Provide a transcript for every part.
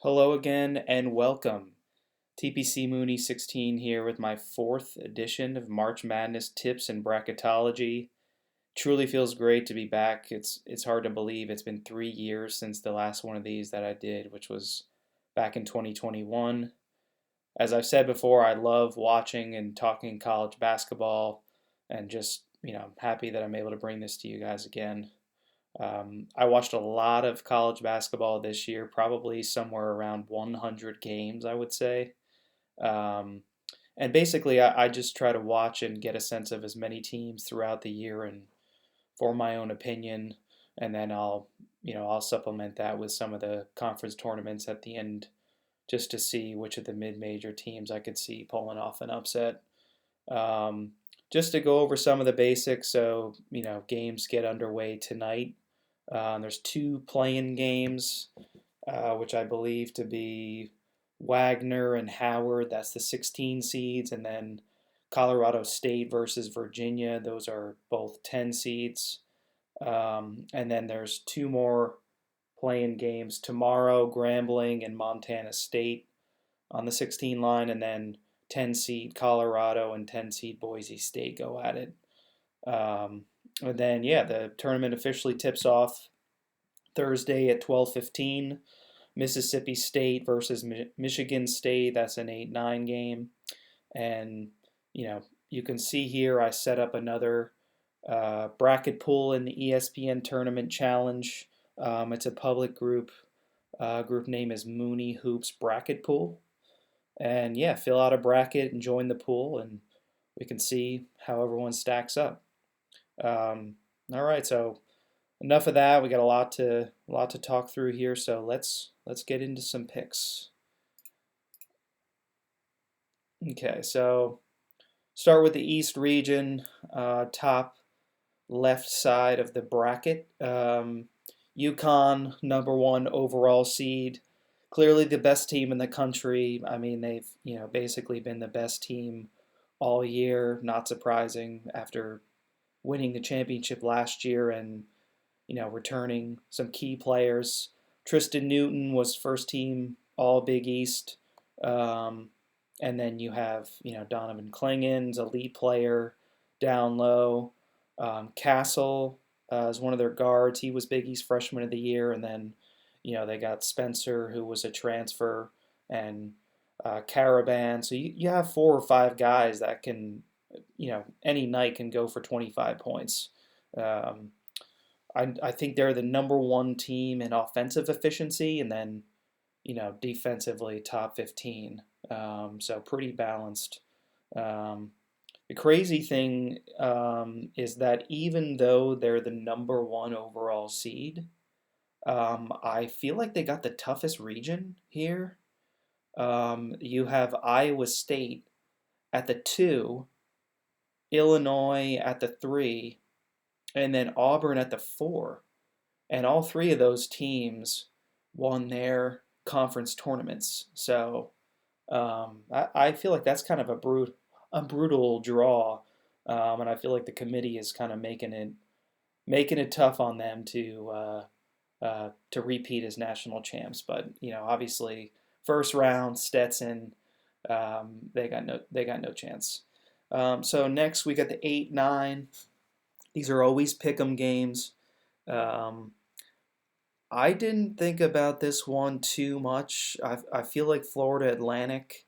Hello again and welcome. TPC Mooney 16 here with my fourth edition of March Madness tips and bracketology. Truly feels great to be back. It's hard to believe it's been 3 years since the last one of these that I did, which was back in 2021. As I've said before, I love watching and talking college basketball, and just happy that I'm able to bring this to you guys again. I watched a lot of college basketball this year, probably somewhere around 100 games, I would say. Um, and basically, I just try to watch and get a sense of as many teams throughout the year and form my own opinion. And then I'll supplement that with some of the conference tournaments at the end just to see which of the mid-major teams I could see pulling off an upset. Um, just to go over some of the basics, so games get underway tonight. There's two playing games, which I believe to be Wagner and Howard. That's the 16 seeds, and then Colorado State versus Virginia. Those are both 10 seeds. And then there's two more playing games tomorrow: Grambling and Montana State on the 16 line, and then 10 seed Colorado and 10 seed Boise State go at it. And then the tournament officially tips off Thursday at 12:15. Mississippi State versus Michigan State. That's an 8-9 game, and you can see here I set up another bracket pool in the ESPN Tournament Challenge. It's a public group. Group name is Mooney Hoops Bracket Pool. And fill out a bracket and join the pool, and we can see how everyone stacks up. All right, so enough of that. We got a lot to talk through here, so let's get into some picks. Okay, so start with the East region, top left side of the bracket. UConn, number one overall seed, clearly the best team in the country. I mean, they've basically been the best team all year. Not surprising after winning the championship last year and returning some key players. Tristan Newton was first team All Big East, and then you have Donovan Clingan's elite player down low. Castle is one of their guards. He was Big East Freshman of the Year, and then they got Spencer, who was a transfer, and Caravan. So you have 4 or 5 guys that can, any night can go for 25 points. I think they're the number one team in offensive efficiency, and then, defensively top 15. So pretty balanced. The crazy thing is that even though they're the number one overall seed, I feel like they got the toughest region here. You have Iowa State at the 2, Illinois at the 3, and then Auburn at the 4. And all 3 of those teams won their conference tournaments. So I feel like that's kind of a brutal draw, and I feel like the committee is kind of making it tough on them to repeat as national champs. But obviously, first round Stetson, they got no chance. So next we got the 8-9. These are always pick'em games. I didn't think about this one too much. I feel like Florida Atlantic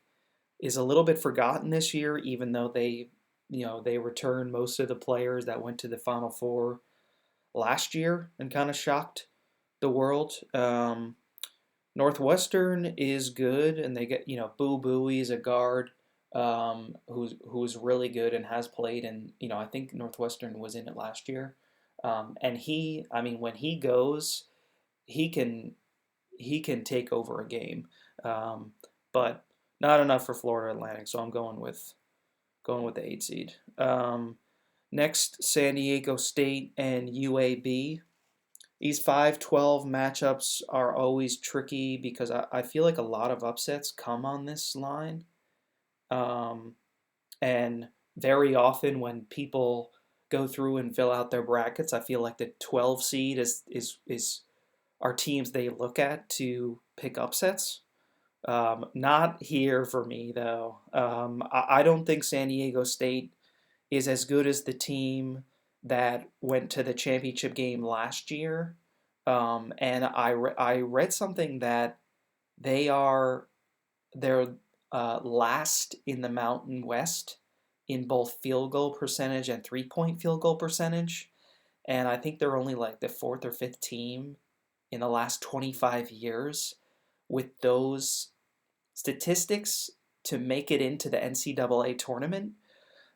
is a little bit forgotten this year, even though they returned most of the players that went to the Final Four last year and kind of shocked the world. Northwestern is good, and they get Boo Buie is a guard who's really good and has played, and I think Northwestern was in it last year. And when he goes, he can take over a game, but not enough for Florida Atlantic. So I'm going with the 8 seed. Next, San Diego State and UAB. These 5-12 matchups are always tricky because I feel like a lot of upsets come on this line. And very often when people go through and fill out their brackets, I feel like the 12 seed is are teams they look at to pick upsets. Not here for me, though. I don't think San Diego State is as good as the team that went to the championship game last year. And I read something that they are they're last in the Mountain West in both field goal percentage and 3-point field goal percentage. And I think they're only like the fourth or fifth team in the last 25 years with those statistics to make it into the NCAA tournament.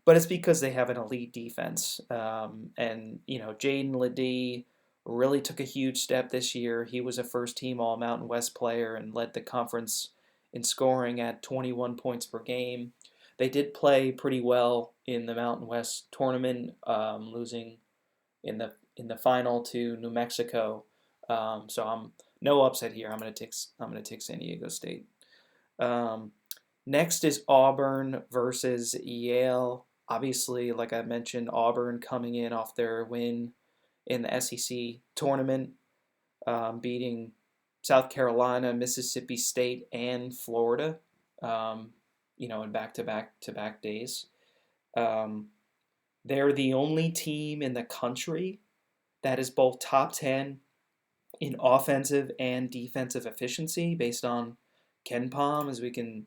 But it's because they have an elite defense. And, Jaden Ledee really took a huge step this year. He was a first team All Mountain West player and led the conference in scoring at 21 points per game. They did play pretty well in the Mountain West tournament, losing in the final to New Mexico. So I'm no upset here. I'm gonna take San Diego State. Um, Next is Auburn versus Yale. Obviously, like I mentioned, Auburn coming in off their win in the SEC tournament, beating South Carolina, Mississippi State, and Florida, in back-to-back days. Um, they're the only team in the country that is both top 10 in offensive and defensive efficiency based on KenPom, as we can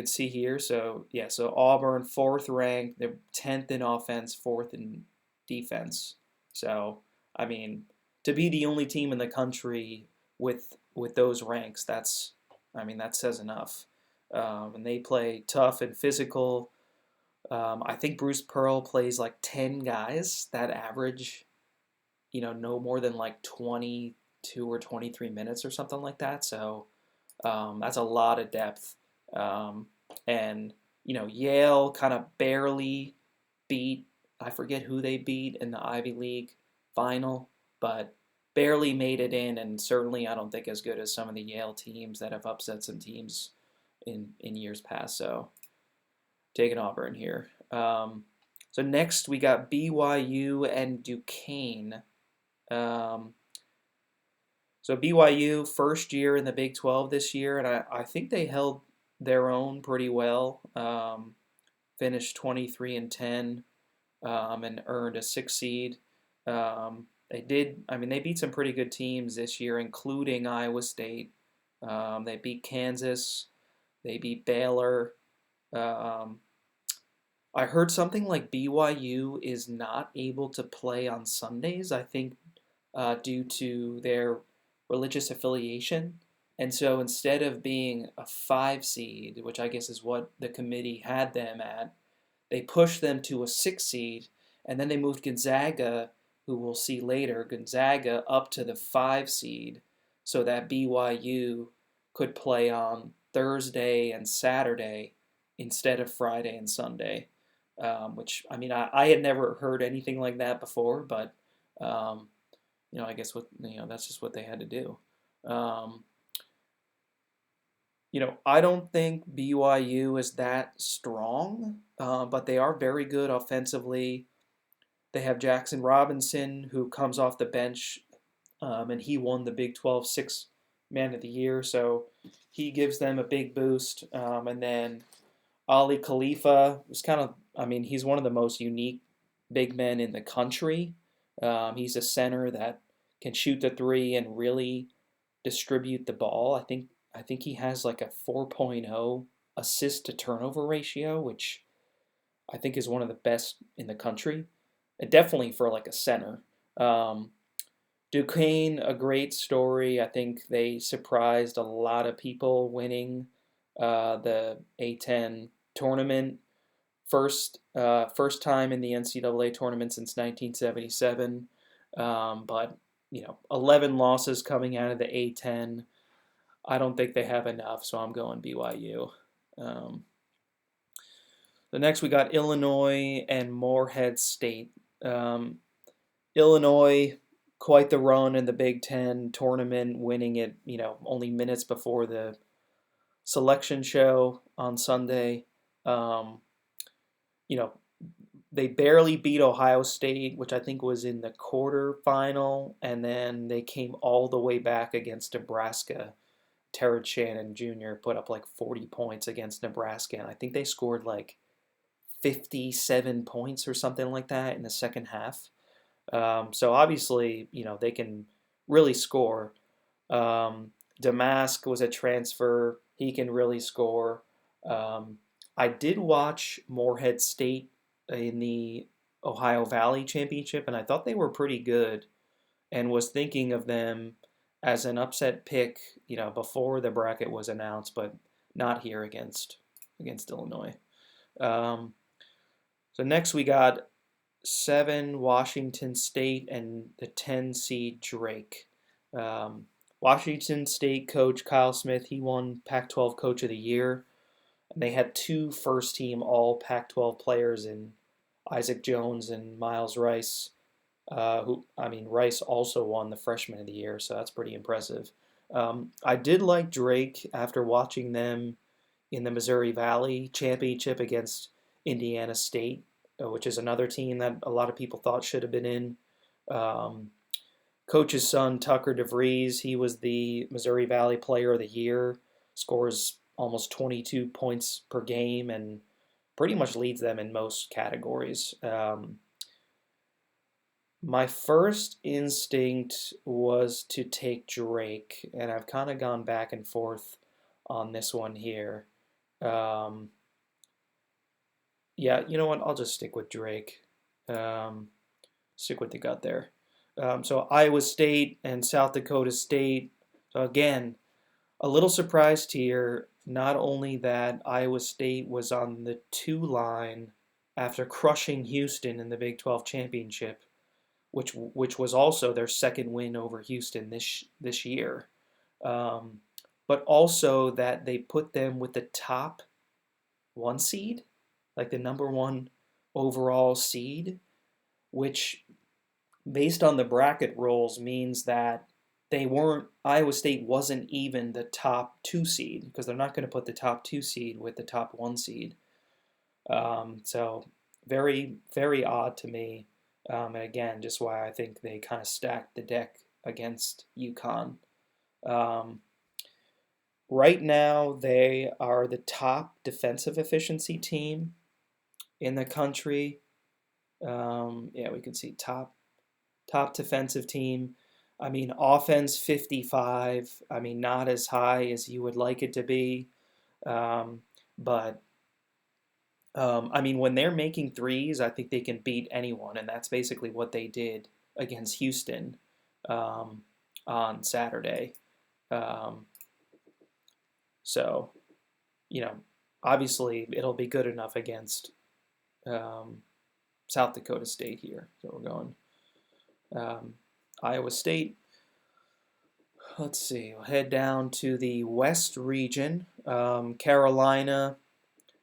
see here. So yeah, so Auburn fourth ranked, they're 10th in offense, fourth in defense. So I mean, to be the only team in the country with those ranks, that says enough. And they play tough and physical. I think Bruce Pearl plays like 10 guys that average, no more than like 22 or 23 minutes or something like that. So that's a lot of depth. And Yale kind of barely beat, I forget who they beat in the Ivy League final, but barely made it in, and certainly I don't think as good as some of the Yale teams that have upset some teams in years past. So taking Auburn here. So next we got BYU and Duquesne. So BYU, first year in the Big 12 this year, and I think they held their own pretty well. Finished 23-10, and earned a 6 seed. They beat some pretty good teams this year, including Iowa State. They beat Kansas. They beat Baylor. I heard something like BYU is not able to play on Sundays, I think, due to their religious affiliation. And so instead of being a 5 seed, which I guess is what the committee had them at, they pushed them to a 6 seed, and then they moved Gonzaga, who we'll see later, Gonzaga up to the 5 seed so that BYU could play on Thursday and Saturday instead of Friday and Sunday. Which, I had never heard anything like that before, but, I guess that's just what they had to do. I don't think BYU is that strong, but they are very good offensively. They have Jackson Robinson, who comes off the bench, and he won the Big 12 Sixth Man of the Year, so he gives them a big boost. And then Ali Khalifa is he's one of the most unique big men in the country. He's a center that can shoot the three and really distribute the ball. I think he has like a 4.0 assist to turnover ratio, which I think is one of the best in the country, and definitely for like a center. Duquesne, a great story. I think they surprised a lot of people winning the A10 tournament. First time in the NCAA tournament since 1977. But 11 losses coming out of the A10. I don't think they have enough, so I'm going BYU. The next we got Illinois and Morehead State. Illinois, quite the run in the Big Ten tournament, winning it, only minutes before the selection show on Sunday. They barely beat Ohio State, which I think was in the quarterfinal, and then they came all the way back against Nebraska. Terrence Shannon Jr. put up like 40 points against Nebraska, and I think they scored like 57 points or something like that in the second half. So obviously, they can really score. Damask was a transfer. He can really score. Um, I did watch Morehead State in the Ohio Valley Championship, and I thought they were pretty good and was thinking of them as an upset pick, before the bracket was announced, but not here against Illinois. Um, so next we got 7 Washington State and the 10 seed Drake. Um, Washington State coach Kyle Smith, he won Pac-12 Coach of the Year. And they had 2 first-team All Pac-12 players in Isaac Jones and Miles Rice. Rice also won the Freshman of the Year, so that's pretty impressive. I did like Drake after watching them in the Missouri Valley Championship against Indiana State, which is another team that a lot of people thought should have been in. Um, Coach's son, Tucker DeVries, he was the Missouri Valley Player of the Year, scores almost 22 points per game, and pretty much leads them in most categories. My first instinct was to take Drake, and I've kind of gone back and forth on this one here. Um, yeah, you know what? I'll just stick with Drake. Um, Stick with the gut there. So Iowa State and South Dakota State. So again, a little surprised here. Not only that Iowa State was on the 2 line after crushing Houston in the Big 12 championship, which was also their second win over Houston this year, um, but also that they put them with the top 1 seed, like the number 1 overall seed, which based on the bracket rules means that Iowa State wasn't even the top 2 seed because they're not going to put the top 2 seed with the top 1 seed. So very, very odd to me. And again, just why I think they kind of stacked the deck against UConn. Right now, they are the top defensive efficiency team in the country. Yeah, we can see top defensive team. Offense 55. Not as high as you would like it to be, but when they're making threes, I think they can beat anyone, and that's basically what they did against Houston on Saturday. So, obviously it'll be good enough against South Dakota State here. So we're going Iowa State. Let's see. We'll head down to the West region. Carolina,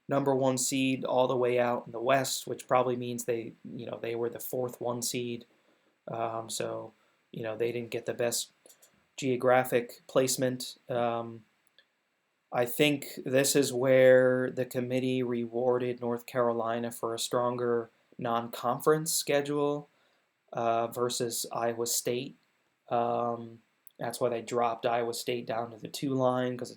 number 1 seed all the way out in the West, which probably means they were the 4th 1 seed. So they didn't get the best geographic placement. I think this is where the committee rewarded North Carolina for a stronger non-conference schedule versus Iowa State. That's why they dropped Iowa State down to the 2 line, because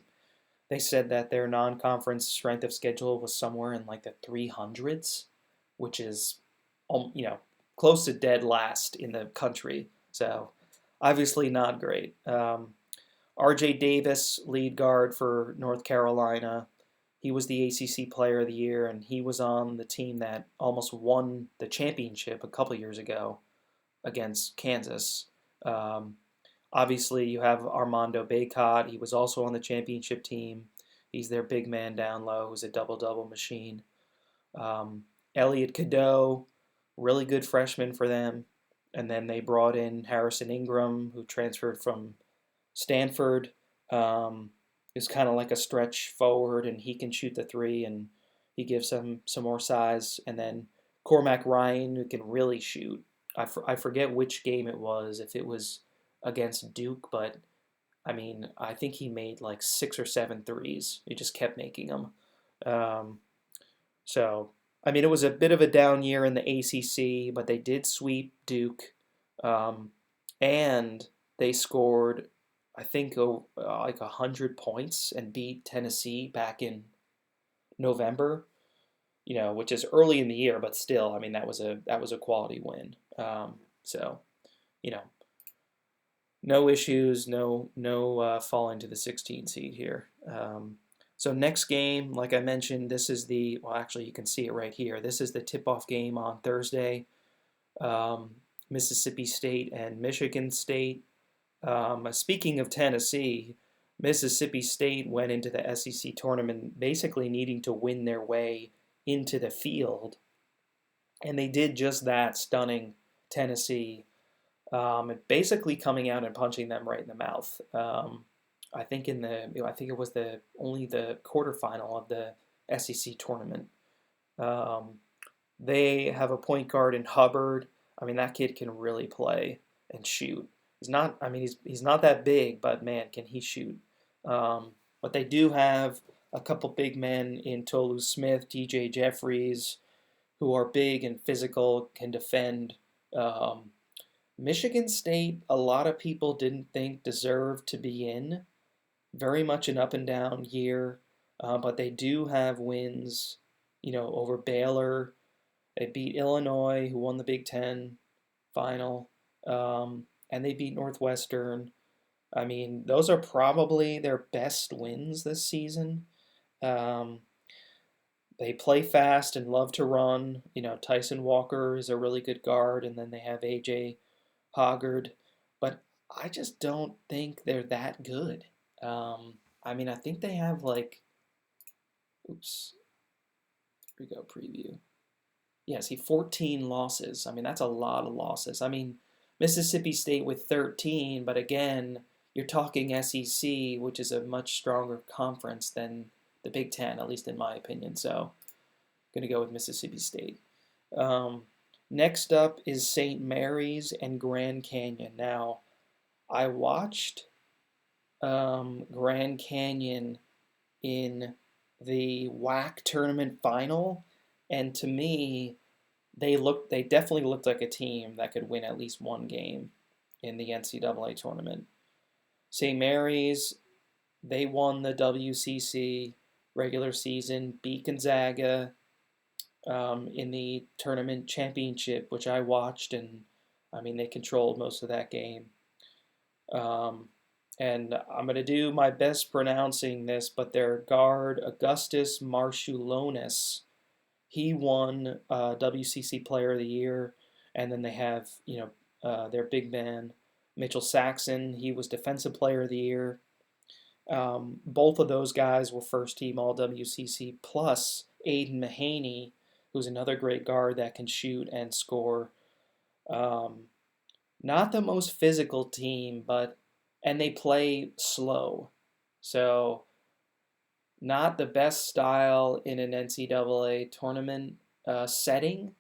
they said that their non-conference strength of schedule was somewhere in like the 300s, which is, close to dead last in the country. So obviously not great. R.J. Davis, lead guard for North Carolina. He was the ACC Player of the Year, and he was on the team that almost won the championship a couple years ago against Kansas. Obviously, you have Armando Bacot. He was also on the championship team. He's their big man down low, who's a double-double machine. Elliot Cadeau, really good freshman for them. And then they brought in Harrison Ingram, who transferred from Stanford. Is kind of like a stretch forward, and he can shoot the 3, and he gives them some more size. And then Cormac Ryan, who can really shoot. I forget which game it was, if it was against Duke, but I think he made like 6 or 7 threes. He just kept making them. So I mean, it was a bit of a down year in the ACC, but they did sweep Duke, um, and they scored, I think, like 100 points and beat Tennessee back in November. Which is early in the year, but still, I mean, that was a quality win. So, you know, no issues, no falling to the 16 seed here. So next game, like I mentioned, this is well, actually, you can see it right here. This is the tip-off game on Thursday. Mississippi State and Michigan State. Speaking of Tennessee, Mississippi State went into the SEC tournament basically needing to win their way into the field, and they did just that, stunning Tennessee, basically coming out and punching them right in the mouth. I think I think it was only the quarterfinal of the SEC tournament. Um, they have a point guard in Hubbard. I mean, that kid can really play and shoot. He's not. I mean, he's not that big, but man, can he shoot? But they do have a couple big men in Tolu Smith, DJ Jeffries, who are big and physical, can defend. Um, Michigan State, a lot of people didn't think deserved to be in. Very much an up and down year, but they do have wins, over Baylor. They beat Illinois, who won the Big Ten final, and they beat Northwestern. I mean, those are probably their best wins this season. Um, they play fast and love to run. Tyson Walker is a really good guard, and then they have AJ Hoggard, but I just don't think they're that good. I mean, I think they have oops, here we go, preview. Yeah, see, 14 losses. I mean, that's a lot of losses. I mean, Mississippi State with 13, but again, you're talking SEC, which is a much stronger conference than the Big Ten, at least in my opinion. So, I'm going to go with Mississippi State. Next up is St. Mary's and Grand Canyon. Now, I watched Grand Canyon in the WAC tournament final, and to me, they definitely looked like a team that could win at least one game in the NCAA tournament. St. Mary's, they won the WCC regular season, beat Gonzaga in the tournament championship, which I watched, and I mean, they controlled most of that game. And I'm going to do my best pronouncing this, but their guard, Augustus Marshulonis, he won WCC Player of the Year, and then they have, their big man, Mitchell Saxon. He was Defensive Player of the Year. Both of those guys were first team All WCC, plus Aiden Mahaney, who's another great guard that can shoot and score. Not the most physical team, and they play slow. So, not the best style in an NCAA tournament setting,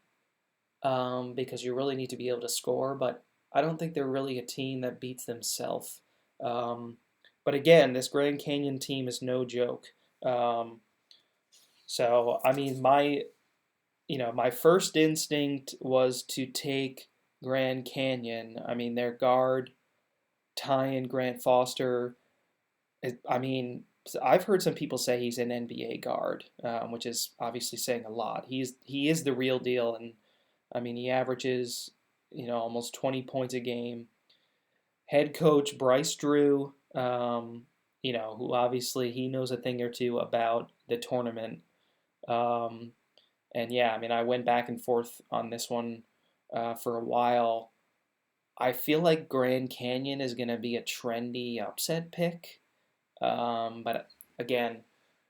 because you really need to be able to score, but I don't think they're really a team that beats themselves. But again, this Grand Canyon team is no joke. So, I mean, my first instinct was to take Grand Canyon. I mean, their guard, Tyan Grant Foster, I mean, I've heard some people say he's an NBA guard, which is obviously saying a lot. He is the real deal, and I mean, he averages, almost 20 points a game. Head coach Bryce Drew, who obviously he knows a thing or two about the tournament. And yeah, I mean, I went back and forth on this one for a while. I feel like Grand Canyon is going to be a trendy upset pick. But again,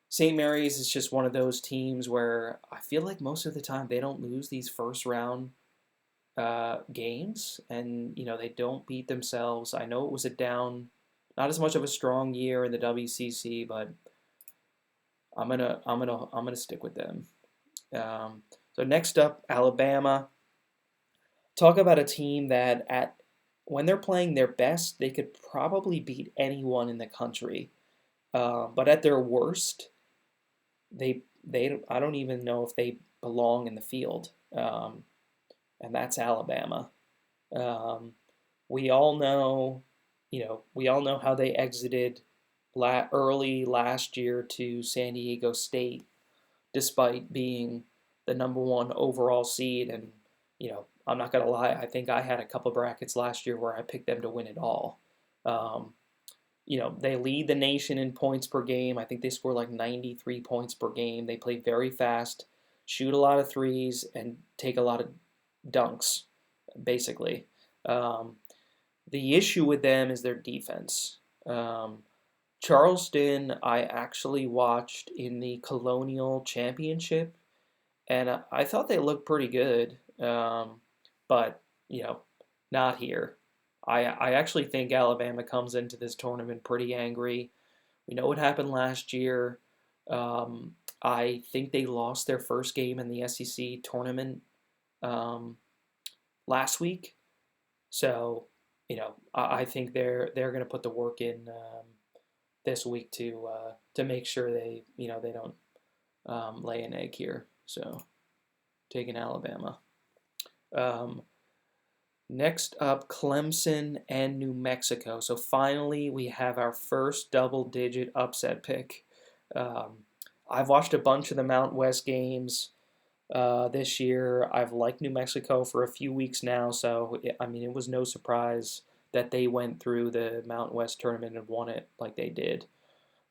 St. Mary's is just one of those teams where I feel like most of the time they don't lose these first round games, and they don't beat themselves. I know it was not as much of a strong year in the WCC, but I'm gonna stick with them. So next up, Alabama. Talk about a team that when they're playing their best, they could probably beat anyone in the country. But at their worst, I don't even know if they belong in the field, and that's Alabama. Um, we all know, we all know how they exited early last year to San Diego State, despite being the number one overall seed. And I'm not gonna lie, I think I had a couple brackets last year where I picked them to win it all. Um, they lead the nation in points per game. I think they score like 93 points per game. They play very fast, shoot a lot of threes, and take a lot of dunks, basically. Um, the issue with them is their defense. Um, Charleston, I actually watched in the Colonial Championship, and I thought they looked pretty good, but not here. I actually think Alabama comes into this tournament pretty angry. We know what happened last year. I think they lost their first game in the SEC tournament um, last week, so I think they're going to put the work in this week to make sure they don't lay an egg here. So taking Alabama. Um, Next up, Clemson and New Mexico. So finally, we have our first double-digit upset pick. Um, I've watched a bunch of the Mountain West games this year. I've liked New Mexico for a few weeks now, so it was no surprise that they went through the Mountain West tournament and won it like they did.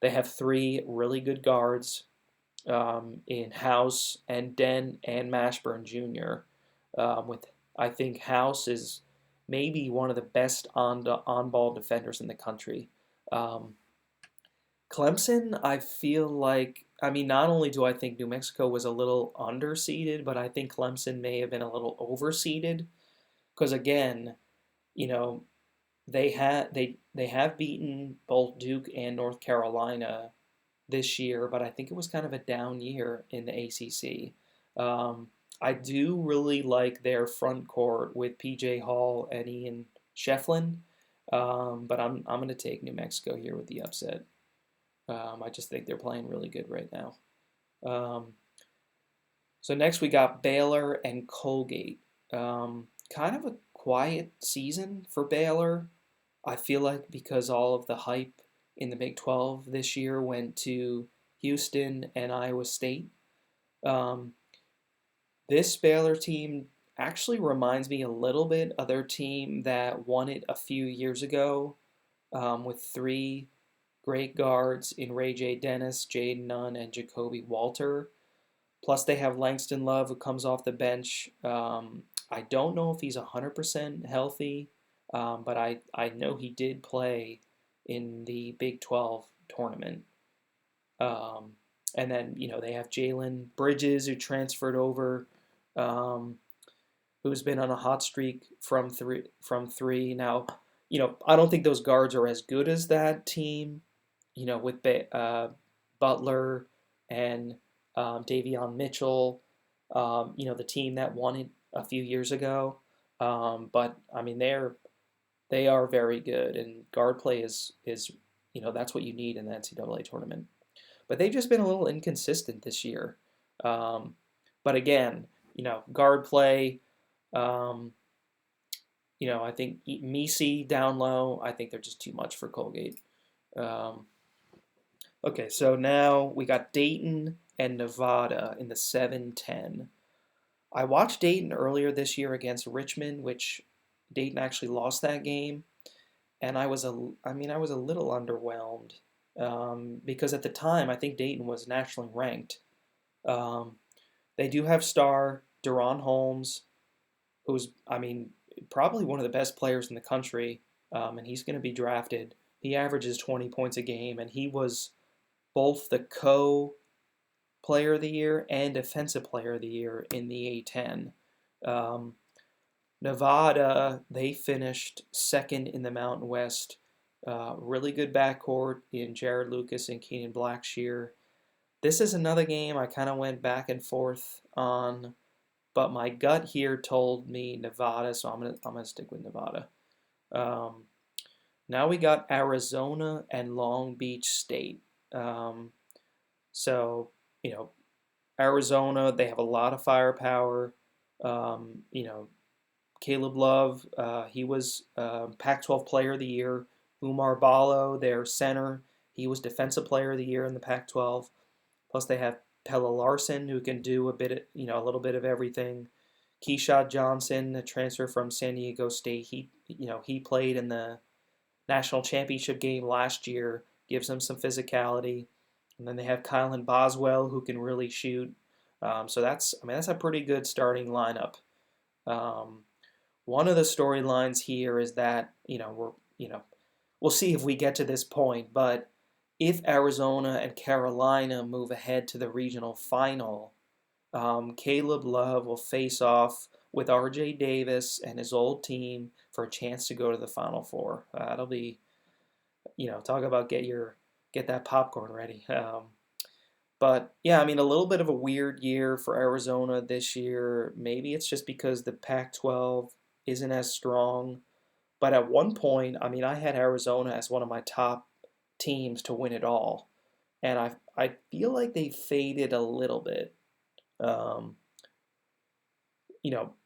They have three really good guards in House and Den and Mashburn Jr. With I think House is maybe one of the best on-ball defenders in the country. Um, Clemson, I feel like, not only do I think New Mexico was a little underseeded, but I think Clemson may have been a little overseeded because again, you know, they have beaten both Duke and North Carolina this year, but I think it was kind of a down year in the ACC. I do really like their front court with PJ Hall and Ian Shefflin, but I'm going to take New Mexico here with the upset. I just think they're playing really good right now. Um, so next we got Baylor and Colgate. Kind of a quiet season for Baylor. I feel like because all of the hype in the Big 12 this year went to Houston and Iowa State. Um, this Baylor team actually reminds me a little bit of their team that won it a few years ago with three great guards in Ray J. Dennis, Jaden Nunn, and Jacoby Walter. Plus, they have Langston Love, who comes off the bench. I don't know if he's 100% healthy, but I know he did play in the Big 12 tournament. And then, they have Jalen Bridges, who transferred over, who's been on a hot streak from three. Now, I don't think those guards are as good as that team, with Butler and Davion Mitchell, the team that won it a few years ago. But they are very good, and guard play is that's what you need in the NCAA tournament. But they've just been a little inconsistent this year. But again, guard play. I think Misi down low. I think they're just too much for Colgate. Okay, so now we got Dayton and Nevada in the 7-10. I watched Dayton earlier this year against Richmond, which Dayton actually lost that game, and I was a little underwhelmed because at the time I think Dayton was nationally ranked. They do have star Deron Holmes, who's probably one of the best players in the country, and he's going to be drafted. He averages 20 points a game, and he was both the co-player of the year and defensive player of the year in the A10. Nevada, they finished second in the Mountain West. Really good backcourt in Jared Lucas and Keenan Blackshear. This is another game I kind of went back and forth on, but my gut here told me Nevada, so I'm gonna stick with Nevada. Now we got Arizona and Long Beach State. So Arizona, they have a lot of firepower. You know, Caleb Love, he was Pac-12 Player of the Year. Umar Ballo, their center, he was Defensive Player of the Year in the Pac-12. Plus, they have Pella Larson, who can do a bit, a little bit of everything. Keyshawn Johnson, a transfer from San Diego State, he played in the national championship game last year, gives them some physicality. And then they have Kylan Boswell, who can really shoot. So that's a pretty good starting lineup. Um, One of the storylines here is that we'll see if we get to this point, but if Arizona and Carolina move ahead to the regional final, Caleb Love will face off with R.J. Davis and his old team for a chance to go to the Final Four. That'll be, talk about get that popcorn ready. But yeah, I mean, a little bit of a weird year for Arizona this year. Maybe it's just because the Pac-12 isn't as strong. But at one point, I mean, I had Arizona as one of my top teams to win it all, and I feel like they faded a little bit. Um,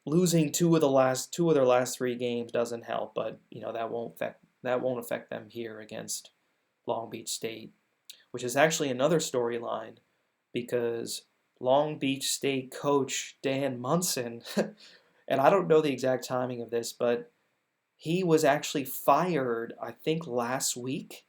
Losing two of their last three games doesn't help, but that won't affect them here against Long Beach State, which is actually another storyline because Long Beach State coach Dan Munson, and I don't know the exact timing of this, but he was actually fired, I think, last week,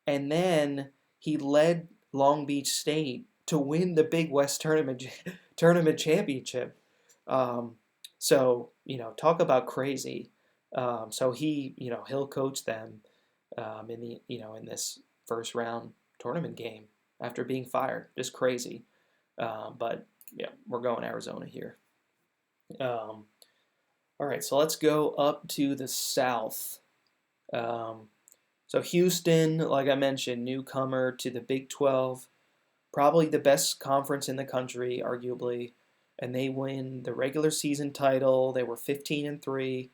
and then he led Long Beach State to win the Big West tournament championship. Um, so talk about crazy. So he'll coach them in this first round tournament game after being fired. Just crazy. But yeah, we're going Arizona here. Um, all right, so let's go up to the south. Um, so Houston, like I mentioned, newcomer to the Big 12, probably the best conference in the country, arguably, and they win the regular season title. They were 15-3.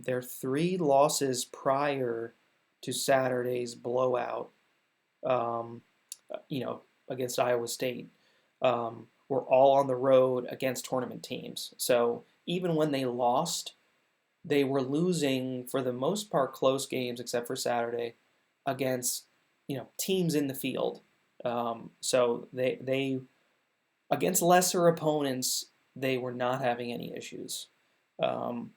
Their three losses prior to Saturday's blowout, um, against Iowa State, were all on the road against tournament teams. So even when they lost, they were losing for the most part close games, except for Saturday, against teams in the field. So they against lesser opponents, they were not having any issues. Um,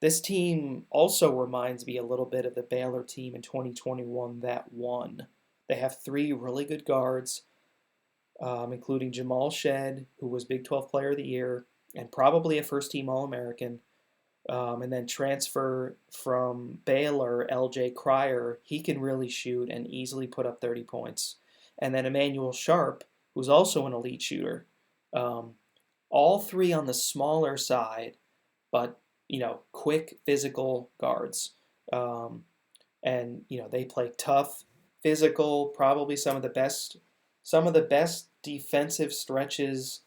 this team also reminds me a little bit of the Baylor team in 2021 that won. They have three really good guards, including Jamal Shed, who was Big 12 Player of the Year and probably a first team All American. And then transfer from Baylor, LJ Cryer, he can really shoot and easily put up 30 points. And then Emmanuel Sharp, who's also an elite shooter. Um, all three on the smaller side, but quick physical guards. And they play tough, physical, probably some of the best defensive stretches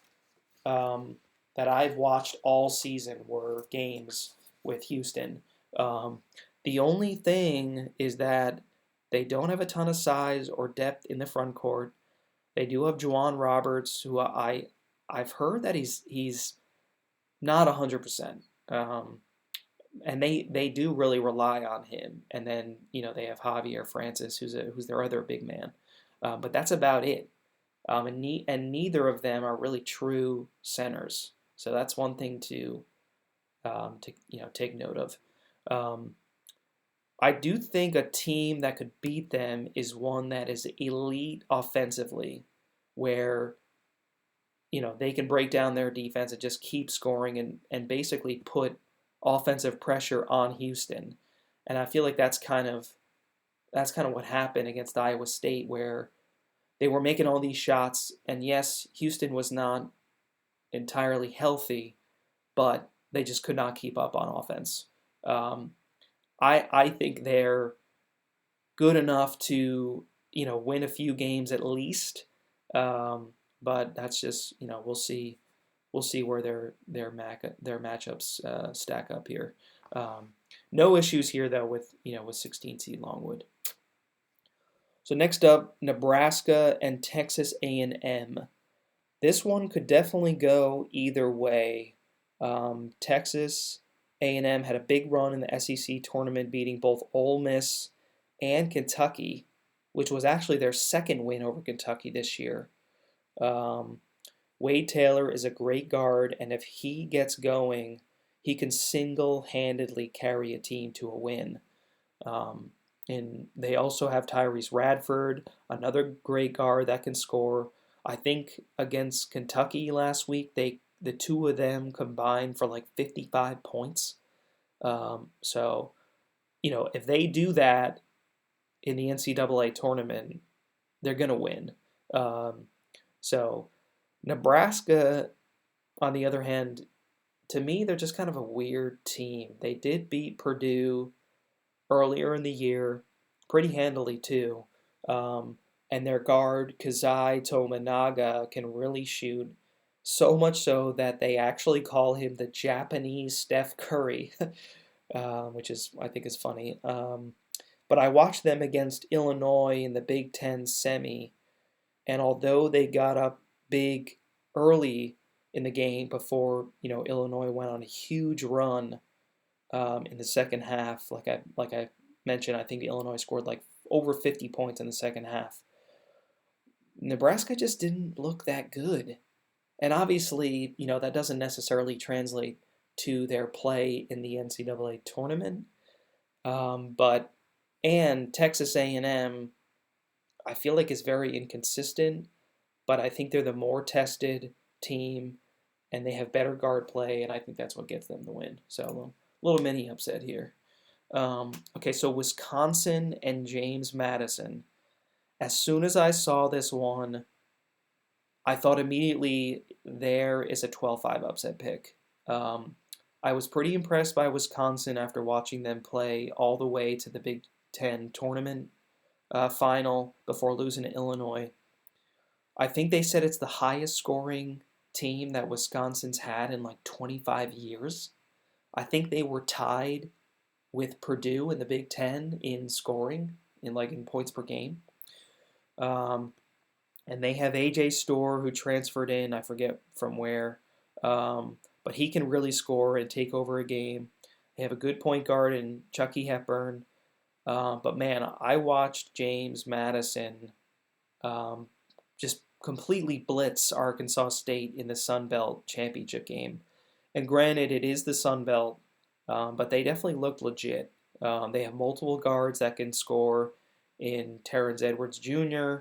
that I've watched all season were games with Houston. Um, the only thing is that they don't have a ton of size or depth in the front court. They do have Juwan Roberts, who I've heard that he's not 100%. And they do really rely on him. And then they have Javier Francis, who's their other big man. But that's about it. And neither of them are really true centers. So that's one thing to take note of. I do think a team that could beat them is one that is elite offensively, where they can break down their defense and just keep scoring and basically put offensive pressure on Houston. And I feel like that's kind of what happened against Iowa State, where they were making all these shots, and yes, Houston was not entirely healthy, but they just could not keep up on offense. I think they're good enough to win a few games at least, but that's just we'll see where their matchups stack up here. No issues here though with 16 seed Longwood. So next up, Nebraska and Texas A&M. This one could definitely go either way. Texas A&M had a big run in the SEC tournament, beating both Ole Miss and Kentucky, which was actually their second win over Kentucky this year. Um, Wade Taylor is a great guard, and if he gets going, he can single-handedly carry a team to a win. Um, and they also have Tyrese Radford, another great guard that can score. I think against Kentucky last week, the two of them combined for like 55 points. So, if they do that in the NCAA tournament, they're going to win. Um, so, Nebraska, on the other hand, to me, they're just kind of a weird team. They did beat Purdue earlier in the year, pretty handily too. Um, and their guard, Kazai Tominaga, can really shoot, so much so that they actually call him the Japanese Steph Curry, which I think is funny. But I watched them against Illinois in the Big Ten semi, and although they got up big early in the game before Illinois went on a huge run in the second half. Like I mentioned, I think Illinois scored like over 50 points in the second half. Nebraska just didn't look that good, and obviously, that doesn't necessarily translate to their play in the NCAA tournament. But and Texas A&M, I feel like is very inconsistent, but I think they're the more tested team, and they have better guard play, and I think that's what gets them the win. So a little mini upset here. Okay, so Wisconsin and James Madison. As soon as I saw this one, I thought immediately there is a 12-5 upset pick. I was pretty impressed by Wisconsin after watching them play all the way to the Big Ten tournament final before losing to Illinois. I think they said it's the highest scoring team that Wisconsin's had in like 25 years. I think they were tied with Purdue in the Big Ten in scoring, in points per game. Um, and they have AJ Storr, who transferred in, I forget from where, but he can really score and take over a game. They have a good point guard in Chucky Hepburn. But man, I watched James Madison just completely blitz Arkansas State in the Sun Belt championship game. And granted, it is the Sun Belt, but they definitely looked legit. They have multiple guards that can score in Terrence Edwards Jr.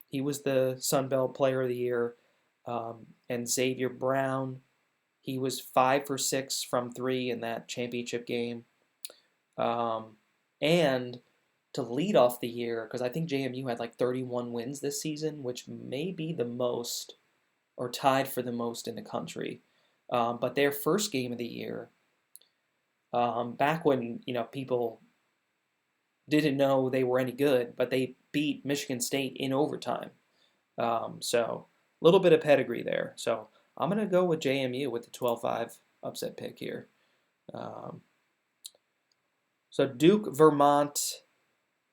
He was the Sun Belt Player of the Year. And Xavier Brown, he was 5 for 6 from 3 in that championship game. And to lead off the year, because I think JMU had like 31 wins this season, which may be the most or tied for the most in the country. But their first game of the year, back when people didn't know they were any good, but they beat Michigan State in overtime. So a little bit of pedigree there. So I'm going to go with JMU with the 12-5 upset pick here. So Duke, Vermont.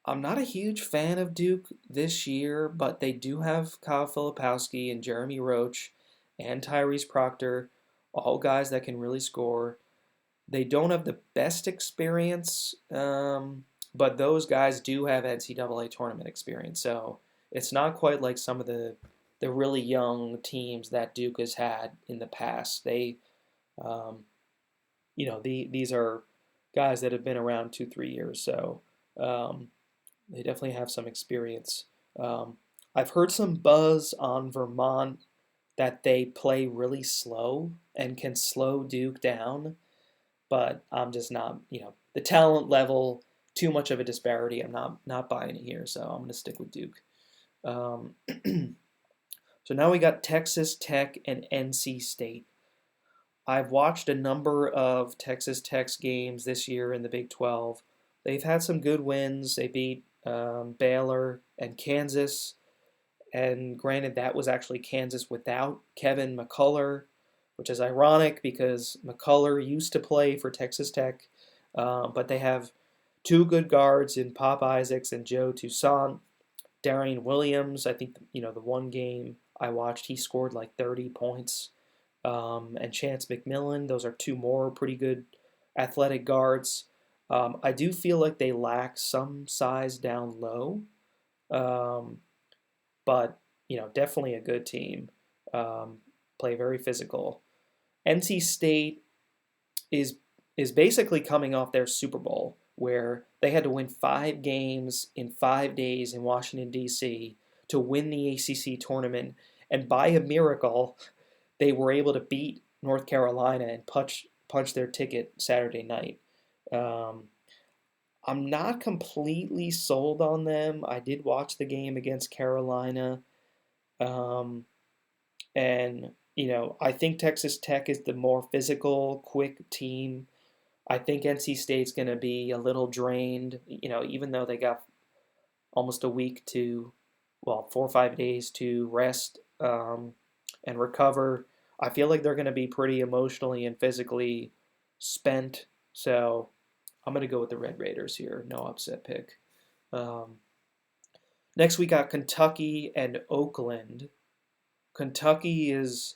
I'm not a huge fan of Duke this year, but they do have Kyle Filipowski and Jeremy Roach and Tyrese Proctor, all guys that can really score. They don't have the best experience, but those guys do have NCAA tournament experience. So it's not quite like some of the really young teams that Duke has had in the past. These are guys that have been around 2-3 years. So they definitely have some experience. I've heard some buzz on Vermont that they play really slow and can slow Duke down, but I'm just not, the talent level, too much of a disparity. I'm not buying it here, so I'm going to stick with Duke. So now we got Texas Tech and NC State. I've watched a number of Texas Tech's games this year in the Big 12. They've had some good wins. They beat Baylor and Kansas. And granted, that was actually Kansas without Kevin McCullough, which is ironic because McCullough used to play for Texas Tech. But they have two good guards in Pop Isaacs and Joe Toussaint. Darian Williams, I think, the one game I watched, he scored like 30 points. And Chance McMillan, those are two more pretty good athletic guards. I do feel like they lack some size down low, um, but definitely a good team. Um, Play very physical. NC State is is basically coming off their Super Bowl, where they had to win 5 games in 5 days in Washington D.C. to win the ACC tournament, and by a miracle, they were able to beat North Carolina and punch their ticket Saturday night. Um, I'm not completely sold on them. I did watch the game against Carolina, um, and I think Texas Tech is the more physical, quick team. I think NC State's going to be a little drained, even though they got almost a week to, well, 4 or 5 days to rest and recover. I feel like they're going to be pretty emotionally and physically spent. So I'm going to go with the Red Raiders here. No upset pick. Um, Next, we got Kentucky and Oakland. Kentucky is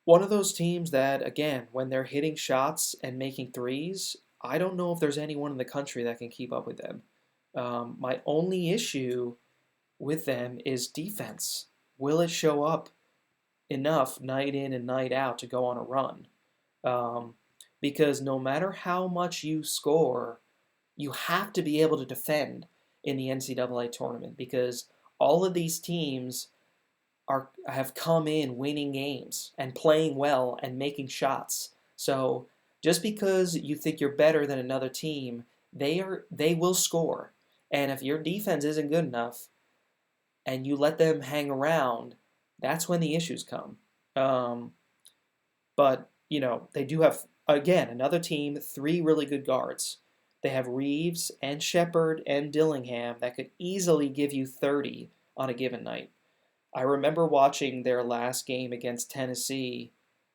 one of those teams that, again, when they're hitting shots and making threes, I don't know if there's anyone in the country that can keep up with them. My only issue with them is defense. Will it show up enough night in and night out to go on a run? Um, because no matter how much you score, you have to be able to defend in the NCAA tournament because all of these teams have come in winning games and playing well and making shots. So just because you think you're better than another team, they will score. And if your defense isn't good enough and you let them hang around, that's when the issues come. But they do have, again, another team, 3 really good guards. They have Reeves and Shepard and Dillingham that could easily give you 30 on a given night. I remember watching their last game against Tennessee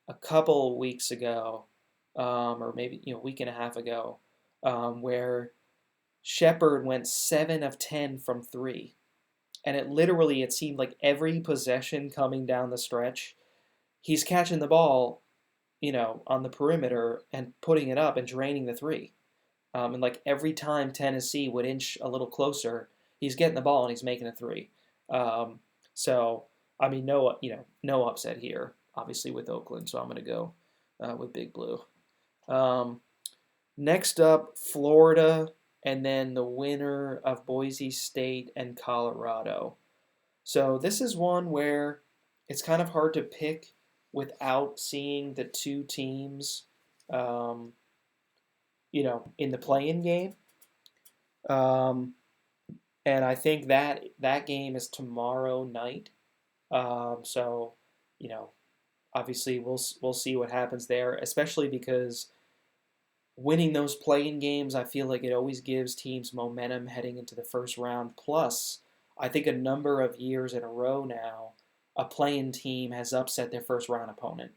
a couple weeks ago, or maybe a week and a half ago, where Shepard went 7 of 10 from three, and it seemed like every possession coming down the stretch, he's catching the ball, on the perimeter and putting it up and draining the three. And like every time Tennessee would inch a little closer, he's getting the ball and he's making a three. So I mean, no upset here, obviously with Oakland. So I'm going to go with Big Blue. Next up, Florida, and then the winner of Boise State and Colorado. So this is one where it's kind of hard to pick without seeing the two teams, um, in the play-in game. Um, and I think that game is tomorrow night. So, you know, obviously we'll see what happens there, especially because winning those play-in games, I feel like it always gives teams momentum heading into the first round. Plus, I think a number of years in a row now, a play-in team has upset their first round opponent.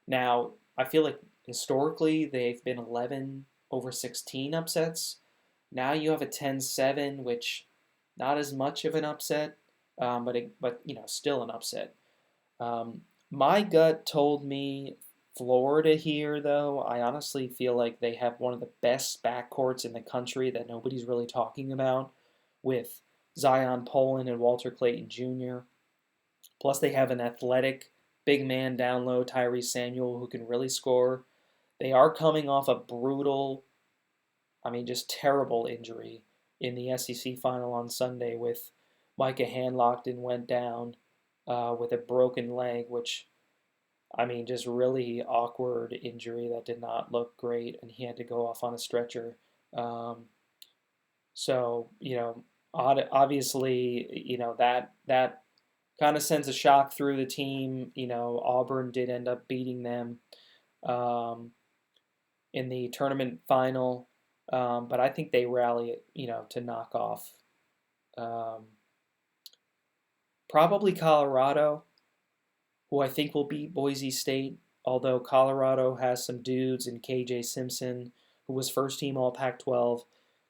Now, I feel like historically they've been 11/16 upsets. Now you have a 10-7, which not as much of an upset, but still an upset. Um, my gut told me Florida here, though. I honestly feel like they have one of the best backcourts in the country that nobody's really talking about, with Zion Poland and Walter Clayton Jr. Plus, they have an athletic big man down low, Tyrese Samuel, who can really score. They are coming off a brutal, just terrible injury in the SEC final on Sunday with Micah Handlockton went down with a broken leg, which, just really awkward injury that did not look great, and he had to go off on a stretcher. Um, so, obviously, that kind of sends a shock through the team. Auburn did end up beating them um, in the tournament final, but I think they rally, to knock off um, probably Colorado, who I think will beat Boise State, although Colorado has some dudes in KJ Simpson, who was first team All Pac-12,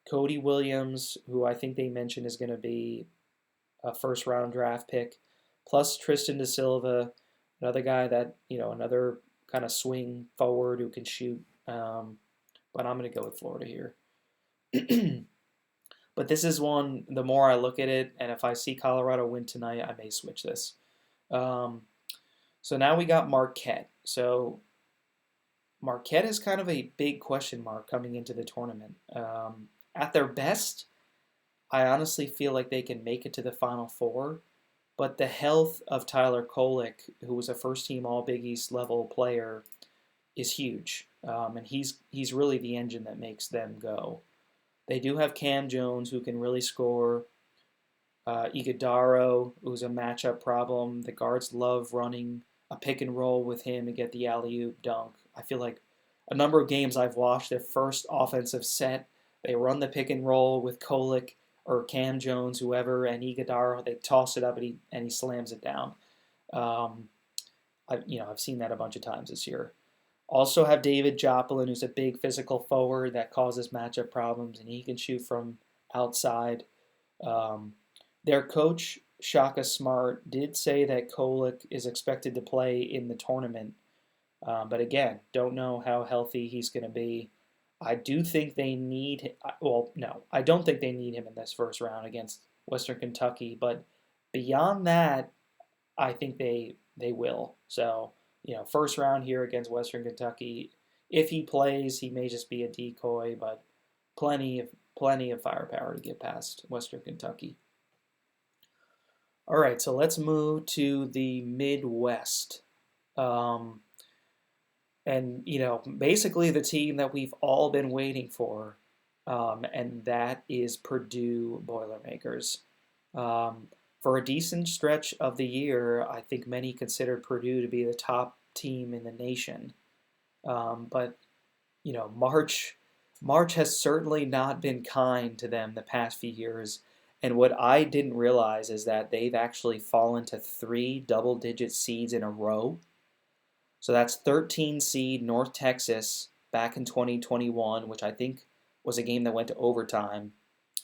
Cody Williams, who I think they mentioned is going to be a first round draft pick. plus Tristan Da Silva, another guy that, another kind of swing forward who can shoot. But I'm going to go with Florida here. But this is one, the more I look at it, and if I see Colorado win tonight, I may switch this. Um, so now we got Marquette. So Marquette is kind of a big question mark coming into the tournament. At their best, I honestly feel like they can make it to the Final Four, but the health of Tyler Kolek, who was a first-team All-Big East level player, is huge, and he's really the engine that makes them go. They do have Cam Jones, who can really score. Iguodaro, who's a matchup problem. The guards love running a pick and roll with him and get the alley-oop dunk. I feel like a number of games I've watched, their first offensive set, they run the pick and roll with Kolek or Cam Jones, whoever, and Iguodaro. They toss it up and he slams it down. I've seen that a bunch of times this year. Also have David Joplin, who's a big physical forward that causes matchup problems, and he can shoot from outside. Their coach, Shaka Smart, did say that Kolek is expected to play in the tournament. But again, don't know how healthy he's going to be. I do think they need, well, no, I don't think they need him in this first round against Western Kentucky. But beyond that, I think they will. So, first round here against Western Kentucky. If he plays, he may just be a decoy, but plenty of firepower to get past Western Kentucky. All right, so let's move to the Midwest. And, basically the team that we've all been waiting for, and that is Purdue Boilermakers. For a decent stretch of the year, I think many considered Purdue to be the top team in the nation. But, March has certainly not been kind to them the past few years. And what I didn't realize is that they've actually fallen to 3 double-digit seeds in a row. So that's 13 seed North Texas back in 2021, which I think was a game that went to overtime.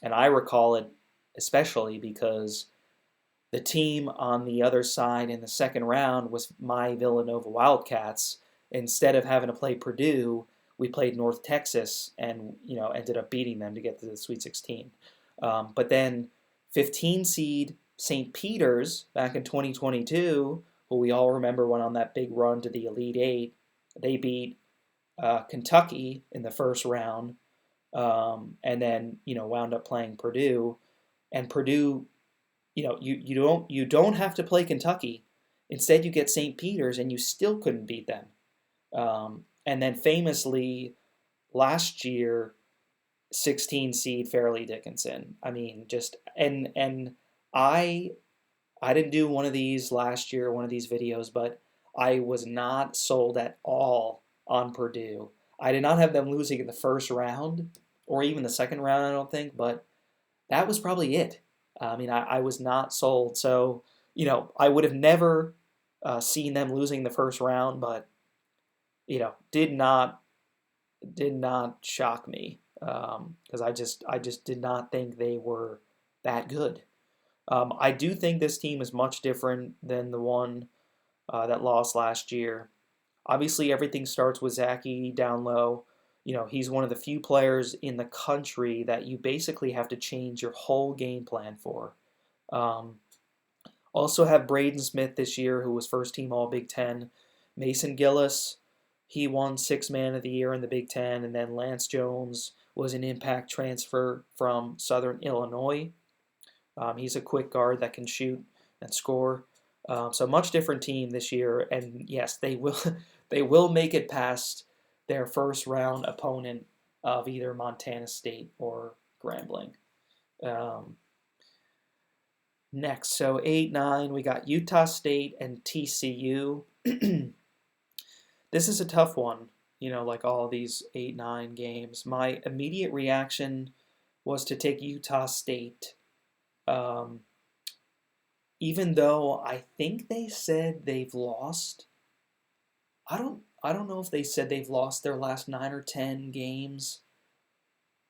And I recall it especially because the team on the other side in the second round was my Villanova Wildcats. Instead of having to play Purdue, we played North Texas and ended up beating them to get to the Sweet 16. But then 15 seed St. Peter's back in 2022, who we all remember went on that big run to the Elite Eight. They beat Kentucky in the first round, and then wound up playing Purdue. And Purdue, you don't have to play Kentucky. Instead, you get St. Peter's, and you still couldn't beat them. And then famously, last year, 16 seed Fairleigh Dickinson. I mean, and I didn't do one of these last year, one of these videos, but I was not sold at all on Purdue. I did not have them losing in the first round or even the second round, I don't think, but that was probably it. I mean, I was not sold. So, I would have never seen them losing the first round, but, did not shock me because I just did not think they were that good. I do think this team is much different than the one that lost last year. Obviously, everything starts with Zach Edey down low. He's one of the few players in the country that you basically have to change your whole game plan for. Also have Braden Smith this year, who was first team All Big Ten. Mason Gillis, he won Sixth Man of the Year in the Big Ten. And then Lance Jones was an impact transfer from Southern Illinois. He's a quick guard that can shoot and score. So much different team this year, and yes, they will make it past their first round opponent of either Montana State or Grambling. Next, so 8-9, we got Utah State and TCU. This is a tough one, like all these 8-9 games. My immediate reaction was to take Utah State. Even though I think they said they've lost, I don't know if they said they've lost their last 9 or 10 games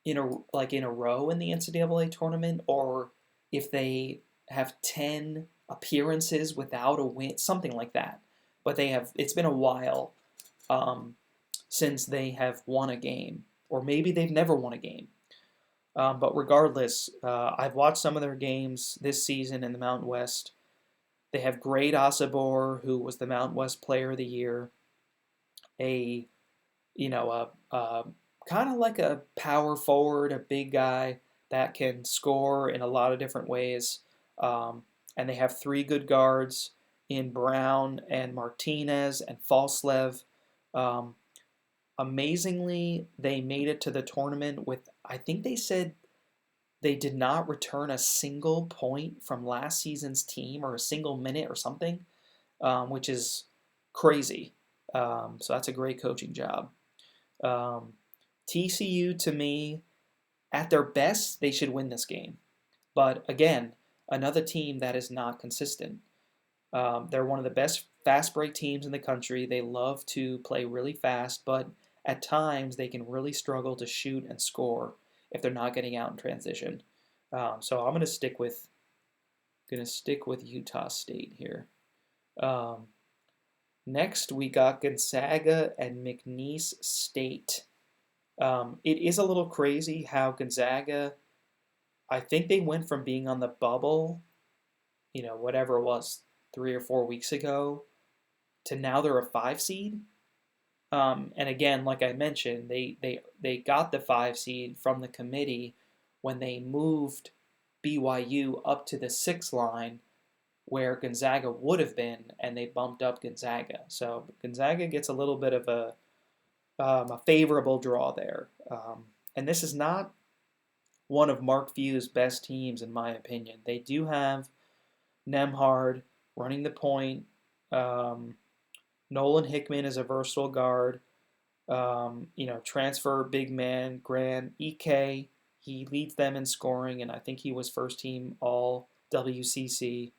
in a row in the NCAA tournament, or if they have 10 appearances without a win, something like that. But it's been a while um, since they have won a game, or maybe they've never won a game. But regardless, I've watched some of their games this season in the Mountain West. They have great Asabor, who was the Mountain West Player of the Year, a kind of like a power forward, a big guy that can score in a lot of different ways. And they have three good guards in Brown and Martinez and Falslev. Um, Amazingly, they made it to the tournament with, I think they said they did not return a single point from last season's team or a single minute or something, which is crazy. So that's a great coaching job. Um, TCU, to me, at their best, they should win this game. But again, another team that is not consistent. They're one of the best fast break teams in the country. They love to play really fast, but at times they can really struggle to shoot and score if they're not getting out in transition. So I'm gonna stick with Utah State here. Um, Next, we got Gonzaga and McNeese State. It is a little crazy how Gonzaga, I think they went from being on the bubble, whatever it was, 3 or 4 weeks ago, to now they're a 5 seed. And again, like I mentioned, they got the 5 seed from the committee when they moved BYU up to the 6 line where Gonzaga would have been, and they bumped up Gonzaga. So Gonzaga gets a little bit of a favorable draw there. And this is not one of Mark Few's best teams, in my opinion. They do have Nemhard running the point. Nolan Hickman is a versatile guard. Transfer big man Grant Ike. He leads them in scoring, and I think he was first team All WCC.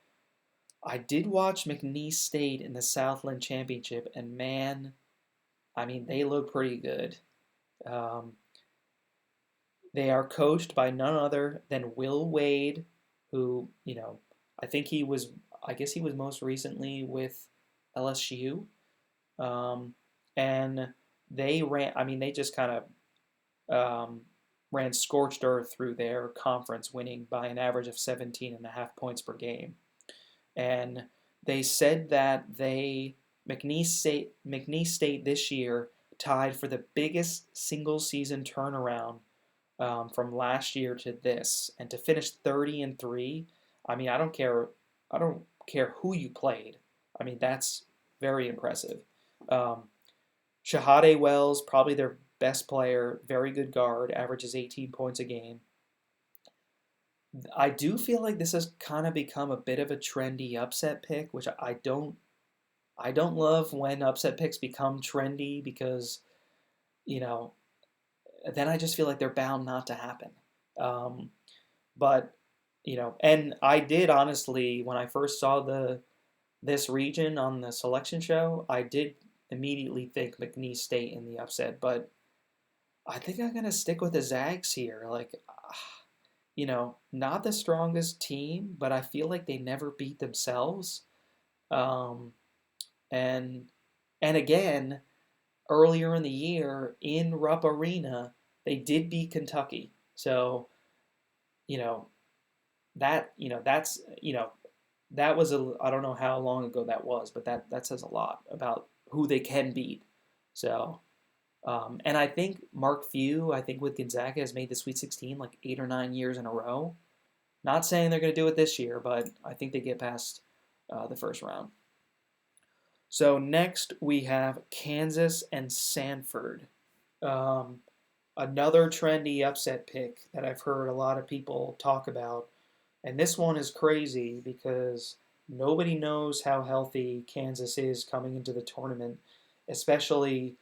I did watch McNeese State in the Southland Championship, and man, I mean, they look pretty good. Um, they are coached by none other than Will Wade, who, I think I guess he was most recently with LSU. Um, and they just kind of ran scorched earth through their conference, winning by an average of 17 and a half points per game. And they said that McNeese State this year tied for the biggest single season turnaround from last year to this, and to finish 30-3. I mean, I don't care who you played. I mean, that's very impressive. Um, Shahade Wells, probably their best player, very good guard, averages 18 points a game. I do feel like this has kind of become a bit of a trendy upset pick, which I don't love when upset picks become trendy because, you know, then I just feel like they're bound not to happen. Um, but and I did honestly when I first saw this region on the selection show, I did immediately think McNeese State in the upset, but I think I'm gonna stick with the Zags here. Like, not the strongest team, but I feel like they never beat themselves. Um, and and again, earlier in the year in Rupp Arena, they did beat Kentucky. So, you know, that was I don't know how long ago that was, but that says a lot about who they can beat. So, and I think Mark Few, I think with Gonzaga has made the Sweet 16 like 8 or 9 years in a row. Not saying they're going to do it this year, but I think they get past the first round. So next we have Kansas and Sanford. Um, Another trendy upset pick that I've heard a lot of people talk about. And this one is crazy because nobody knows how healthy Kansas is coming into the tournament, especially,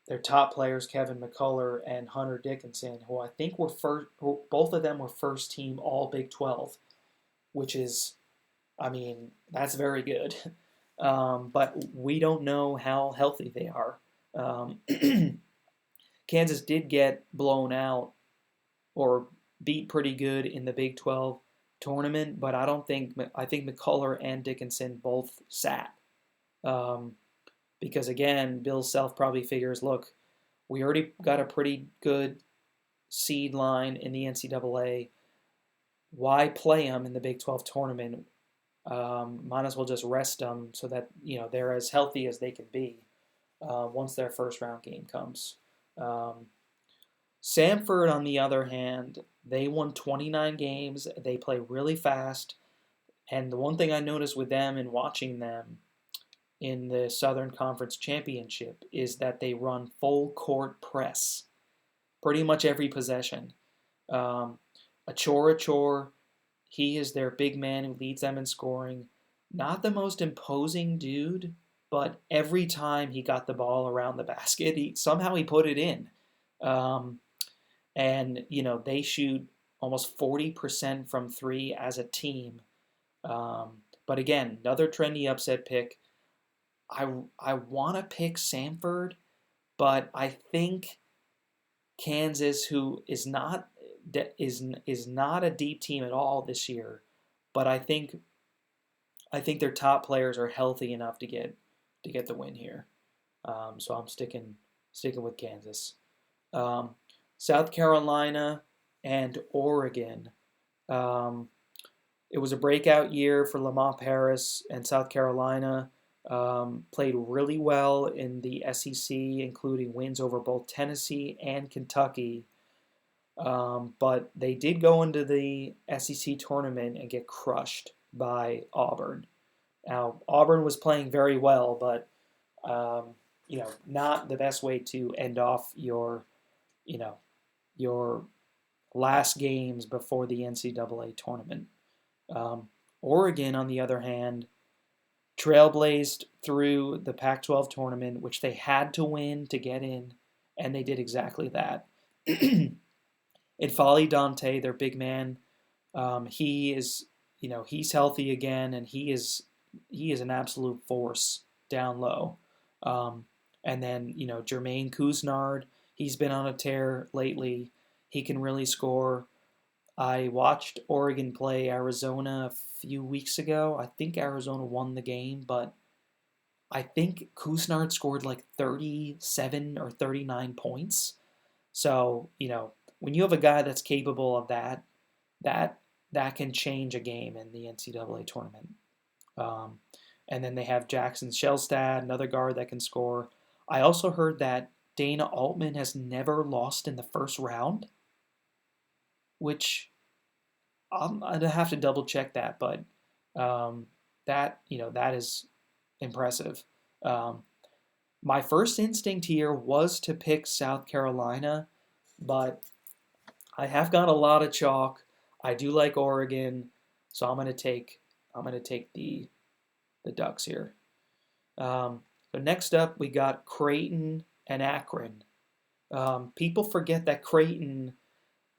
their top players, Kevin McCullough and Hunter Dickinson, who I think both of them were first team All Big 12, which is, I mean, that's very good. But we don't know how healthy they are. Um, Kansas did get blown out or beat pretty good in the Big 12 tournament, but I think McCullough and Dickinson both sat. Um, because again, Bill Self probably figures, look, we already got a pretty good seed line in the NCAA. Why play them in the Big 12 tournament? Might as well just rest them so that they're as healthy as they can be once their first round game comes. Um, Samford, on the other hand, they won 29 games. They play really fast. And the one thing I noticed with them and watching them in the Southern Conference Championship is that they run full court press pretty much every possession. Um, Achor, he is their big man who leads them in scoring. Not the most imposing dude, but every time he got the ball around the basket, he put it in. Um, and they shoot almost 40% from three as a team. But again, another trendy upset pick. I want to pick Samford, but I think Kansas, who is not a deep team at all this year, but I think their top players are healthy enough to get the win here. So I'm sticking with Kansas. South Carolina and Oregon. It was a breakout year for Lamont Paris, and South Carolina played really well in the SEC, including wins over both Tennessee and Kentucky. But they did go into the SEC tournament and get crushed by Auburn. Now, Auburn was playing very well, but not the best way to end off you know, your last games before the NCAA tournament. Oregon, on the other hand, trailblazed through the Pac-12 tournament, which they had to win to get in, and they did exactly that. Ifeali Dante, their big man, he is, he's healthy again, and he is an absolute force down low. And then Jermaine Couisnard, he's been on a tear lately. He can really score. I watched Oregon play Arizona a few weeks ago. I think Arizona won the game, but I think Couisnard scored like 37 or 39 points. So, when you have a guy that's capable of that can change a game in the NCAA tournament. Um, and then they have Jackson Shellstad, another guard that can score. I also heard that Dana Altman has never lost in the first round, which I'd have to double check that, but that is impressive. Um, my first instinct here was to pick South Carolina, but I have got a lot of chalk. I do like Oregon, so I'm gonna take the Ducks here. So next up, we got Creighton and Akron. People forget that Creighton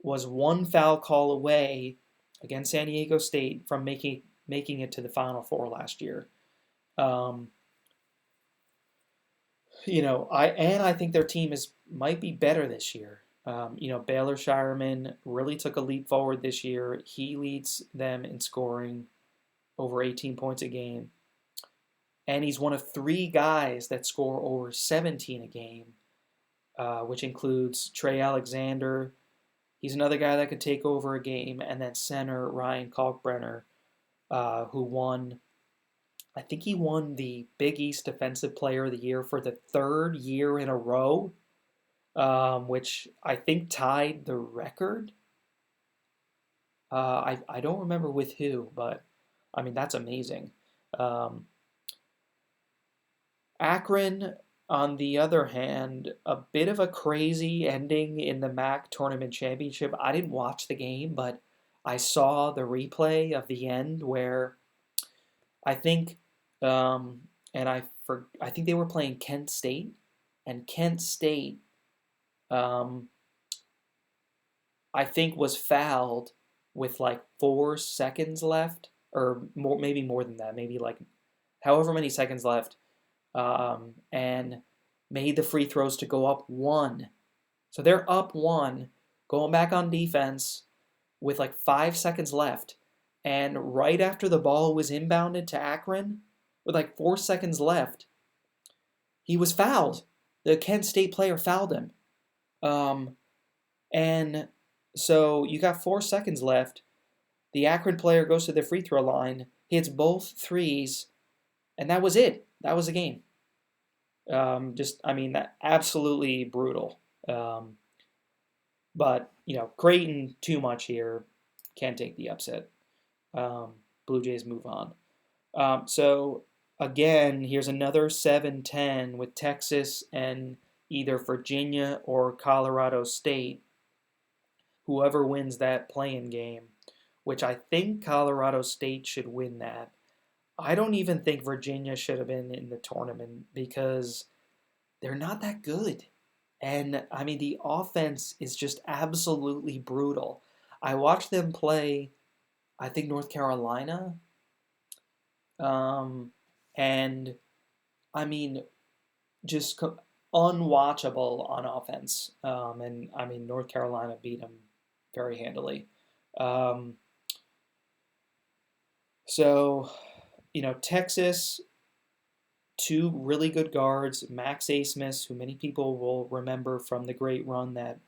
was one foul call away against San Diego State from making it to the Final Four last year. I think their team might be better this year. Baylor Shireman really took a leap forward this year. He leads them in scoring over 18 points a game. And he's one of three guys that score over 17 a game, which includes Trey Alexander. He's another guy that could take over a game. And then center Ryan Kalkbrenner, who won, I think he won the Big East Defensive Player of the Year for the third year in a row, which I think tied the record. I don't remember with who, but I mean, that's amazing. Akron, on the other hand, a bit of a crazy ending in the MAC Tournament Championship. I didn't watch the game, but I saw the replay of the end where I think, I think they were playing Kent State, and Kent State, I think was fouled with like 4 seconds left, or more, maybe more than that, maybe like however many seconds left. And made the free throws to go up 1. So they're up 1, going back on defense with like 5 seconds left. and right after the ball was inbounded to Akron, with like 4 seconds left, he was fouled. The Kent State player fouled him. Um, and so you got 4 seconds left. The Akron player goes to the free throw line, hits both threes, and that was it. That was the game. I mean, that absolutely brutal. But Creighton too much here. Can't take the upset. Um, Blue Jays move on. So again, here's another 7-10 with Texas and either Virginia or Colorado State. Whoever wins that play-in game, which I think Colorado State should win that. I don't even think Virginia should have been in the tournament because they're not that good. And I mean, the offense is just absolutely brutal. I watched them play, I think, North Carolina. Um, and I mean, just unwatchable on offense. And I mean, North Carolina beat them very handily. Um, so, Texas, two really good guards, Max Asmus, who many people will remember from the great run that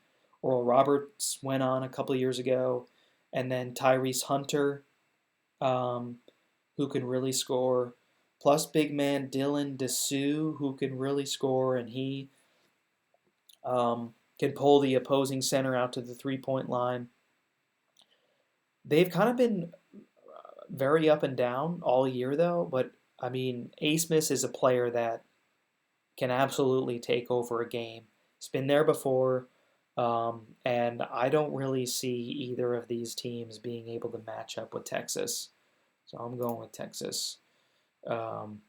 Oral Roberts went on a couple years ago, and then Tyrese Hunter, um, who can really score, plus big man Dylan Dessou, who can really score, and he can pull the opposing center out to the 3-point line. They've kind of been very up and down all year, though, but I mean, Asmus is a player that can absolutely take over a game. He's been there before, and I don't really see either of these teams being able to match up with Texas. So I'm going with Texas. Um,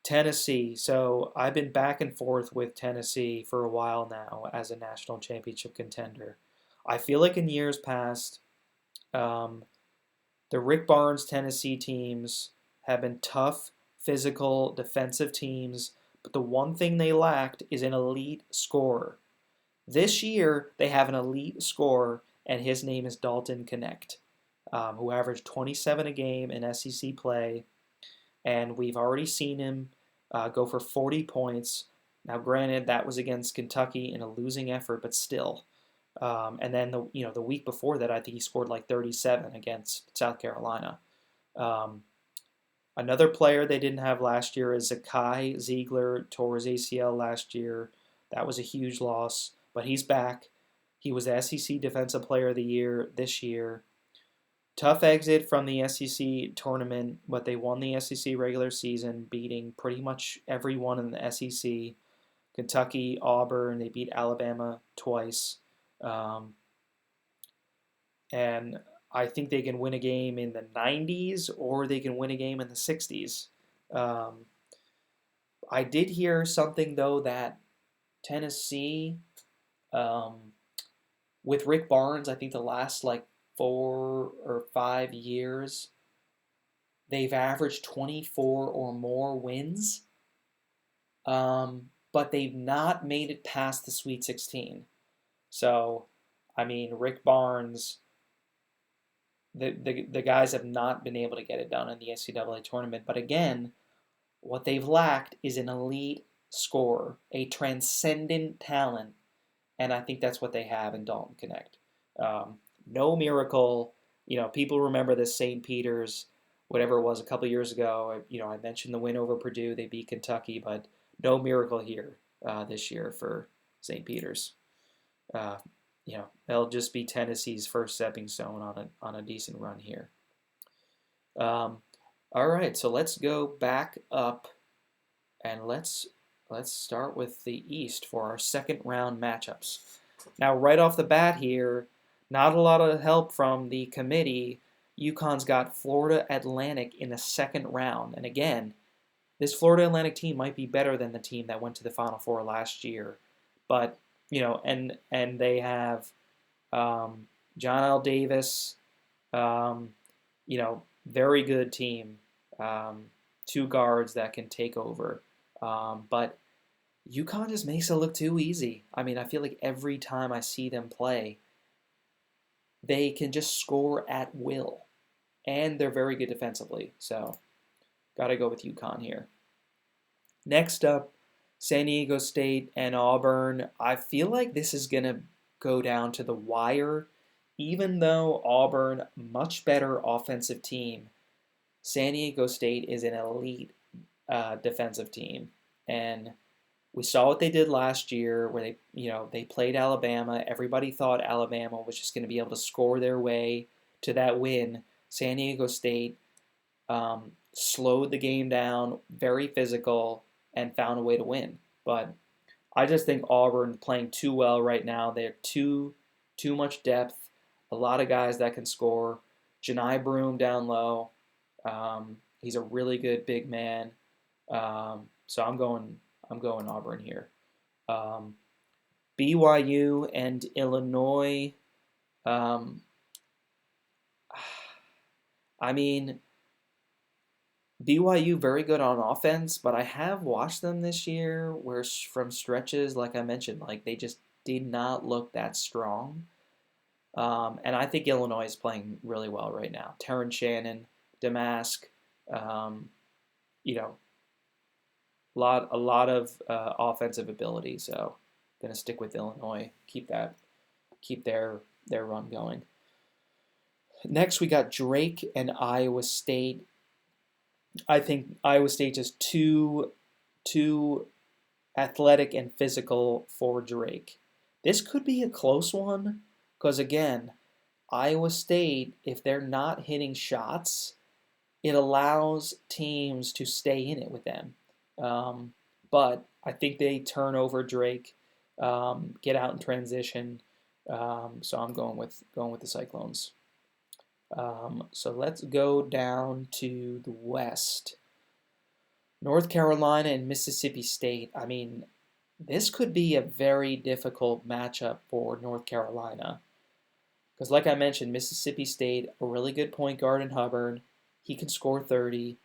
Tennessee. So I've been back and forth with Tennessee for a while now as a national championship contender. I feel like in years past, um, the Rick Barnes Tennessee teams have been tough, physical, defensive teams, but the one thing they lacked is an elite scorer. This year, they have an elite scorer, and his name is Dalton Connect, who averaged 27 a game in SEC play, and we've already seen him go for 40 points. Now, granted, that was against Kentucky in a losing effort, but still. And then the week before that, I think he scored like 37 against South Carolina. Another player they didn't have last year is Zakai Ziegler, tore his ACL last year. That was a huge loss, but he's back. He was the SEC Defensive Player of the Year this year. Tough exit from the SEC tournament, but they won the SEC regular season, beating pretty much everyone in the SEC. Kentucky, Auburn, they beat Alabama twice. And I think they can win a game in the 90s or they can win a game in the 60s. I did hear something, though, that Tennessee, with Rick Barnes, I think the last like 4 or 5 years, they've averaged 24 or more wins, but they've not made it past the Sweet 16. So, I mean, Rick Barnes, the guys have not been able to get it done in the NCAA tournament. But again, what they've lacked is an elite scorer, a transcendent talent, and I think that's what they have in Dalton Connect. No miracle. People remember this St. Peter's, whatever it was, a couple years ago. I mentioned the win over Purdue. They beat Kentucky, but no miracle here this year for St. Peter's. They'll just be Tennessee's first stepping stone on a decent run here. All right, so let's go back up and let's start with the East for our second round matchups. Now, right off the bat here, not a lot of help from the committee. UConn's got Florida Atlantic in the second round, and again, this Florida Atlantic team might be better than the team that went to the Final Four last year, but and they have John L. Davis, very good team, two guards that can take over, but UConn just makes it look too easy. I mean, I feel like every time I see them play, they can just score at will. and they're very good defensively. So got to go with UConn here. Next up, San Diego State and Auburn. I feel like this is going to go down to the wire. Even though Auburn, much better offensive team, San Diego State is an elite defensive team. And we saw what they did last year where they played Alabama. Everybody thought Alabama was just going to be able to score their way to that win. San Diego State slowed the game down, very physical, and found a way to win. But I just think Auburn playing too well right now. They're too much depth. A lot of guys that can score. Janai Broom down low. He's a really good big man. So I'm going Auburn here. BYU and Illinois. I mean, BYU very good on offense, but I have watched them this year where from stretches, like I mentioned, like they just did not look that strong. And I think Illinois is playing really well right now. Terrence Shannon, Damask, you know, a lot of offensive ability. So gonna stick with Illinois. Keep their run going. Next, we got Drake and Iowa State. I think Iowa State is too athletic and physical for Drake. This could be a close one because, again, Iowa State, if they're not hitting shots, it allows teams to stay in it with them. But I think they turn over Drake, get out in transition. So I'm going with the Cyclones. So let's go down to the West. North Carolina and Mississippi State. I mean, this could be a very difficult matchup for North Carolina. Because like I mentioned, Mississippi State, a really good point guard in Hubbard. He can score 30.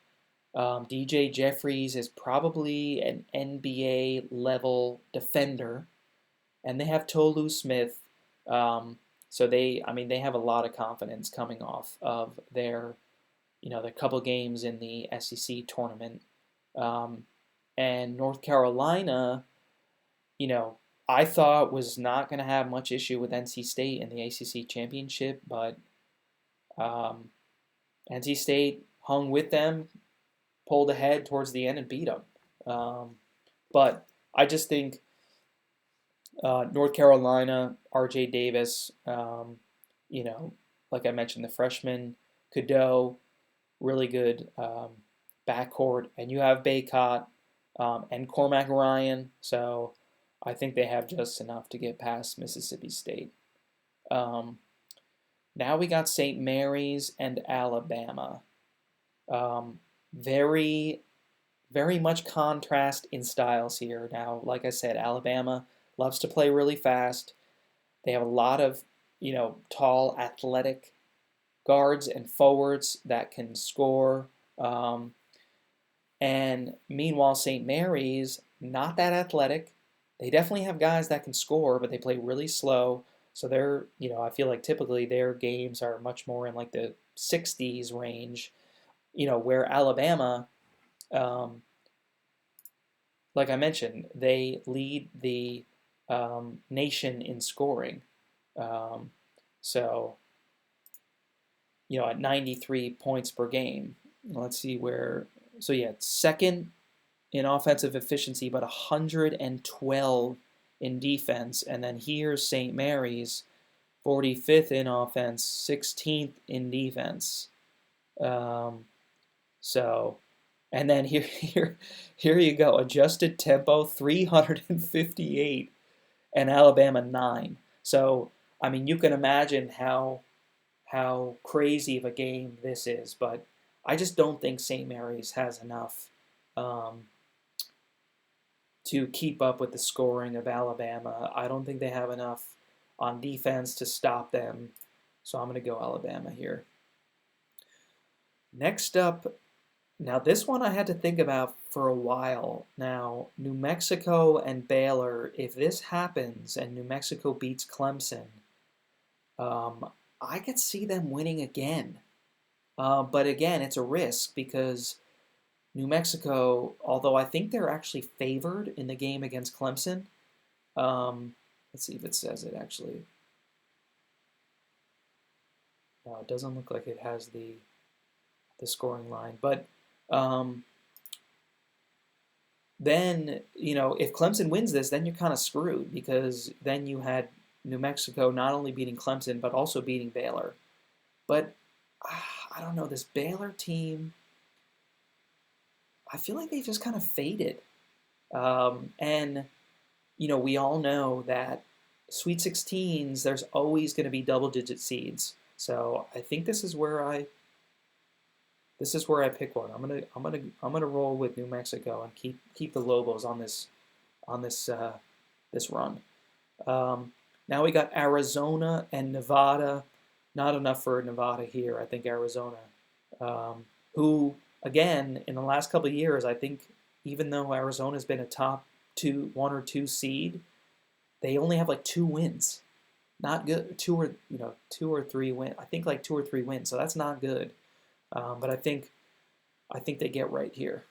DJ Jeffries is probably an NBA level defender. And they have Tolu Smith. So they have a lot of confidence coming off of their couple games in the SEC tournament. And North Carolina, I thought was not going to have much issue with NC State in the ACC championship, but NC State hung with them, pulled ahead towards the end, and beat them. But I just think North Carolina, R.J. Davis, like I mentioned, the freshman, Cadeau, really good backcourt, and you have Baycott and Cormac Ryan, so I think they have just enough to get past Mississippi State. Now we got St. Mary's and Alabama. Very, very much contrast in styles here. Now, like I said, Alabama loves to play really fast. They have a lot of, tall, athletic guards and forwards that can score. And meanwhile, St. Mary's, not that athletic. They definitely have guys that can score, but they play really slow. So they're, I feel like typically their games are much more in like the 60s range, where Alabama, like I mentioned, they lead the nation in scoring. So, at 93 points per game. Let's see where. So, yeah, second in offensive efficiency, but 112 in defense. And then here's St. Mary's, 45th in offense, 16th in defense. And then here you go. Adjusted tempo, 358, and Alabama 9. So, I mean, you can imagine how crazy of a game this is, but I just don't think St. Mary's has enough to keep up with the scoring of Alabama. I don't think they have enough on defense to stop them, so I'm going to go Alabama here. Next up, now this one I had to think about for a while. Now, New Mexico and Baylor, if this happens and New Mexico beats Clemson, I could see them winning again. But again, it's a risk because New Mexico, although I think they're actually favored in the game against Clemson. Let's see if it says it actually. No, it doesn't look like it has the scoring line. But um, then, if Clemson wins this, then you're kind of screwed because then you had New Mexico not only beating Clemson, but also beating Baylor. But I don't know, this Baylor team, I feel like they just kind of faded. And, we all know that Sweet 16s, there's always going to be double-digit seeds. So I think this is where I pick one. I'm gonna roll with New Mexico and keep the Lobos on this run. Now we got Arizona and Nevada. Not enough for Nevada here. I think Arizona, who again in the last couple of years, I think even though Arizona's been a top one or two seed, they only have like 2 wins. Not good. Two or three wins. I think like 2 or 3 wins. So that's not good. But I think they get right here.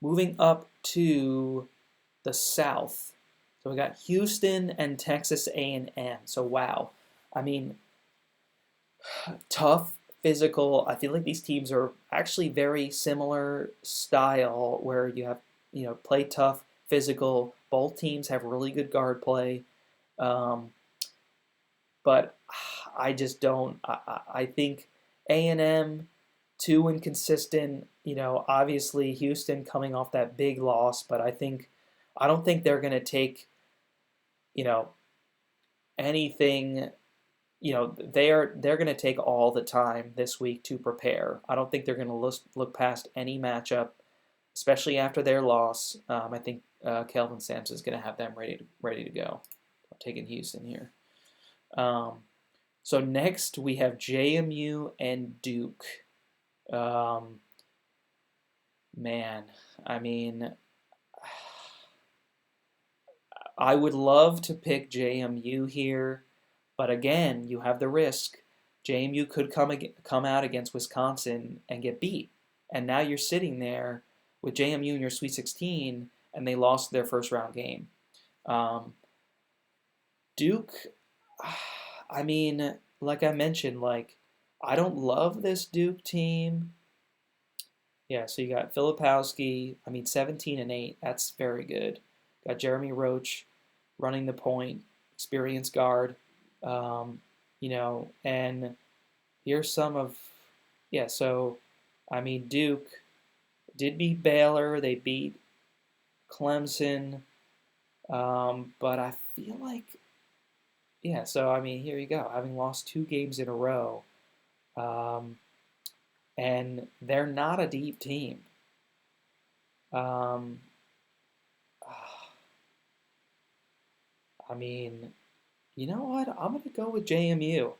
Moving up to the South, so we got Houston and Texas A&M. So wow, I mean, tough, physical. I feel like these teams are actually very similar style, where you have play tough, physical. Both teams have really good guard play, um, but I just don't. I think A&M too inconsistent. Obviously Houston coming off that big loss, but I don't think they're going to take anything. They're going to take all the time this week to prepare. I don't think they're going to look past any matchup, especially after their loss. I think Kelvin Sampson is going to have them ready to go. I'm taking Houston here. So next we have JMU and Duke. Man, I mean, I would love to pick JMU here, but again, you have the risk. JMU could come out against Wisconsin and get beat, and now you're sitting there with JMU in your Sweet 16, and they lost their first round game. Duke, I mean, like I mentioned, I don't love this Duke team. Yeah, so you got Filipowski, 17 and 8. That's very good. Got Jeremy Roach running the point, experienced guard. And here's some of, yeah, so, Duke did beat Baylor. They beat Clemson. But I feel like, yeah, so, here you go. Having lost 2 games in a row, and they're not a deep team. Um, you know what? I'm going to go with JMU.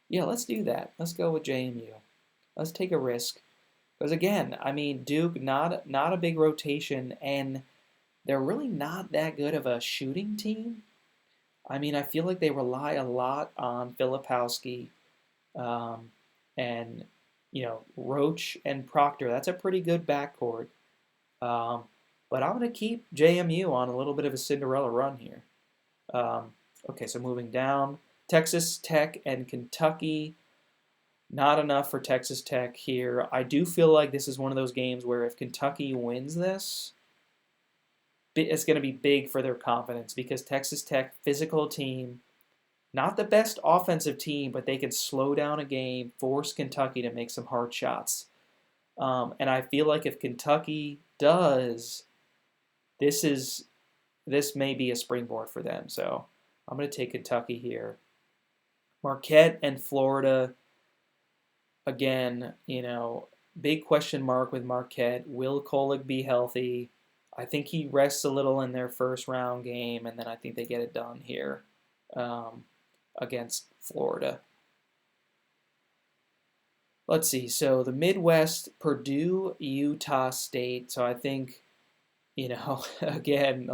Yeah, let's do that. Let's go with JMU. Let's take a risk. Because again, Duke, not a big rotation, and they're really not that good of a shooting team. I feel like they rely a lot on Filipowski, and Roach and Proctor. That's a pretty good backcourt. But I'm going to keep JMU on a little bit of a Cinderella run here. Okay, so moving down, Texas Tech and Kentucky. Not enough for Texas Tech here. I do feel like this is one of those games where if Kentucky wins this, it's going to be big for their confidence because Texas Tech, physical team, not the best offensive team, but they can slow down a game, force Kentucky to make some hard shots. And I feel like if Kentucky does, this may be a springboard for them. So I'm going to take Kentucky here. Marquette and Florida, again, big question mark with Marquette. Will Kolek be healthy? I think he rests a little in their first round game, and then I think they get it done here against Florida. Let's see. So the Midwest, Purdue, Utah State. So I think, again,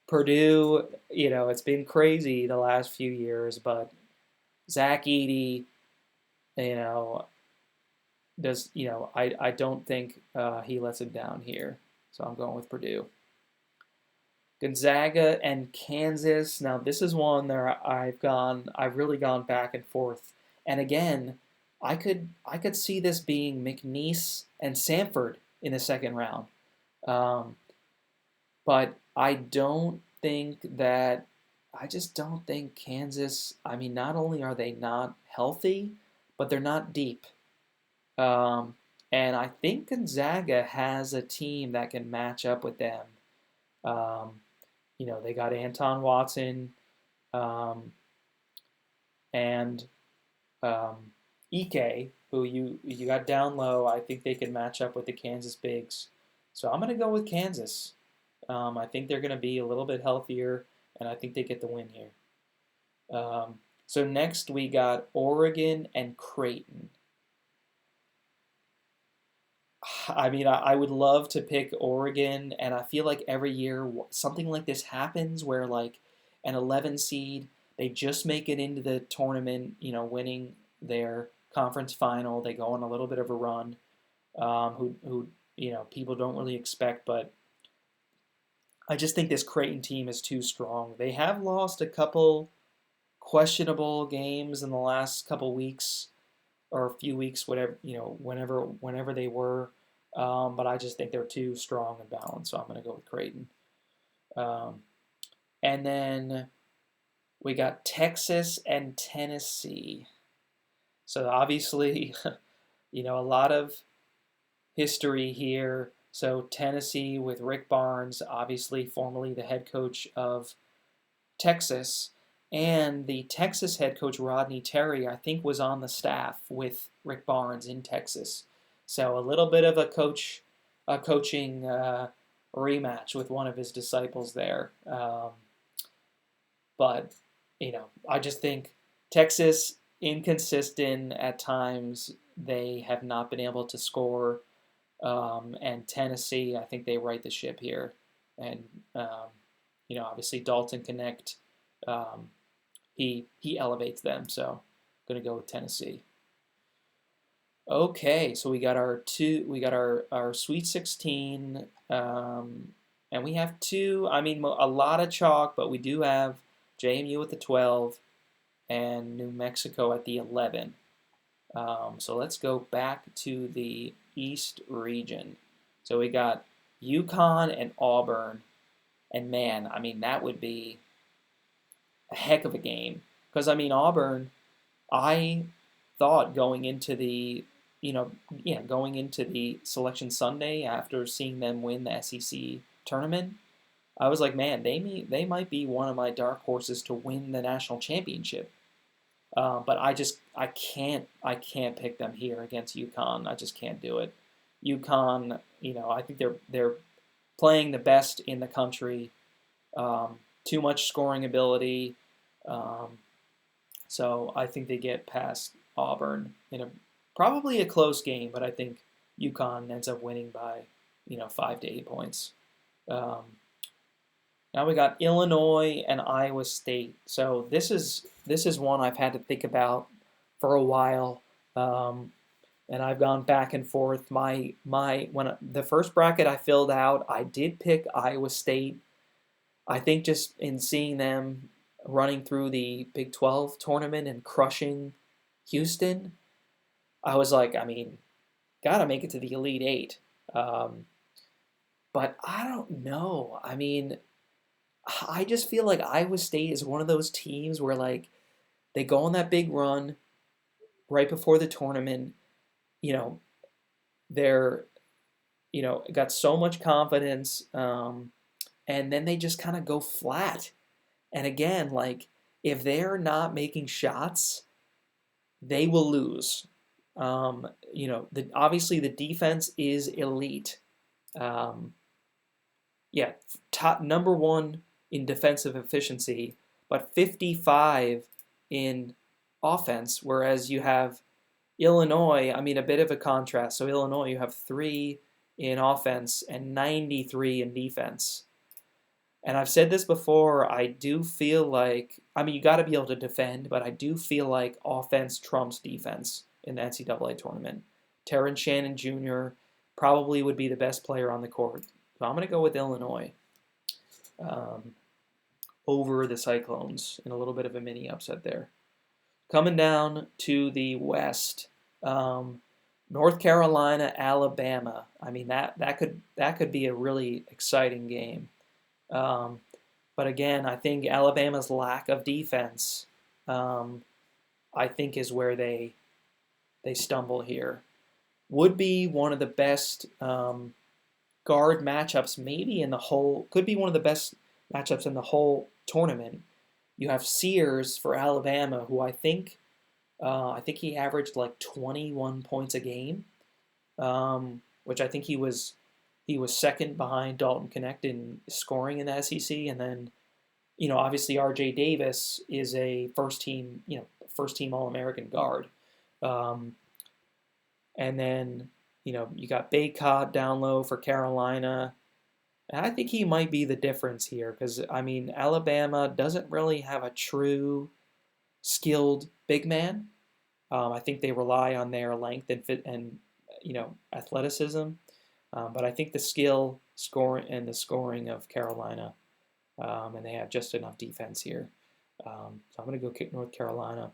Purdue, it's been crazy the last few years, but Zach Edey you know, I don't think he lets him down here. So I'm going with Purdue. Gonzaga and Kansas. Now this is one that I've really gone back and forth. And again, I could see this being McNeese and Samford in the second round. Um, but I just don't think Kansas. I mean, not only are they not healthy, but they're not deep. Um, and I think Gonzaga has a team that can match up with them. Um, they got Anton Watson um, and um, Ike, who you got down low. I think they can match up with the Kansas Bigs. So I'm going to go with Kansas. I think they're going to be a little bit healthier, and I think they get the win here. So next we got Oregon and Creighton. I mean, I would love to pick Oregon, and I feel like every year something like this happens where like an 11 seed, they just make it into the tournament, winning their conference final. They go on a little bit of a run, who people don't really expect, but I just think this Creighton team is too strong. They have lost a couple questionable games in the last couple weeks or a few weeks, whatever whenever they were. But I just think they're too strong and balanced, so I'm going to go with Creighton. Um, and then we got Texas and Tennessee. So obviously, a lot of history here. So Tennessee with Rick Barnes, obviously formerly the head coach of Texas, and the Texas head coach Rodney Terry, I think, was on the staff with Rick Barnes in Texas. So a little bit of a coaching rematch with one of his disciples there. But I just think Texas inconsistent at times. They have not been able to score, and Tennessee, I think they right the ship here, and obviously Dalton Connect. He elevates them, so I'm gonna go with Tennessee. Okay, so we got our Sweet 16, and we have two. I mean, a lot of chalk, but we do have JMU at the 12 and New Mexico at the 11. So let's go back to the East region. So we got UConn and Auburn, and man, I mean that would be a heck of a game. Because Auburn, I thought going into the Selection Sunday after seeing them win the SEC tournament, I was like, man, they might be one of my dark horses to win the national championship. But I can't pick them here against UConn. I just can't do it. UConn, I think they're playing the best in the country. Too much scoring ability. So I think they get past Auburn in probably a close game, but I think UConn ends up winning by 5 to 8 points. Now we got Illinois and Iowa State. So this is one I've had to think about for a while, and I've gone back and forth. The first bracket I filled out, I did pick Iowa State. I think just in seeing them running through the Big 12 tournament and crushing Houston, I was like, gotta make it to the Elite Eight. But I don't know. I just feel like Iowa State is one of those teams where like they go on that big run right before the tournament. They're got so much confidence, and then they just kind of go flat. And again, like if they're not making shots, they will lose. Obviously the defense is elite. Top number one in defensive efficiency, but 55 in offense, whereas you have Illinois, a bit of a contrast. So Illinois, you have 3 in offense and 93 in defense. And I've said this before, I do feel like, you got to be able to defend, but I do feel like offense trumps defense. in the NCAA tournament. Terrence Shannon Jr. probably would be the best player on the court. So I'm going to go with Illinois over the Cyclones in a little bit of a mini upset there. Coming down to the West, North Carolina, Alabama. I mean that could be a really exciting game. But again, I think Alabama's lack of defense, I think, is where they stumble here. Would be one of the best guard matchups, maybe in the whole. Could be one of the best matchups in the whole tournament. You have Sears for Alabama, who I think he averaged like 21 points a game, which I think he was second behind Dalton Knecht in scoring in the SEC, and then obviously R.J. Davis is a first team All-American guard, and then you got Baycott down low for Carolina. And I think he might be the difference here because, I mean, Alabama doesn't really have a true skilled big man. I think they rely on their length and fit and athleticism. But I think the skill, the scoring of Carolina, and they have just enough defense here. So I'm going to go kick North Carolina.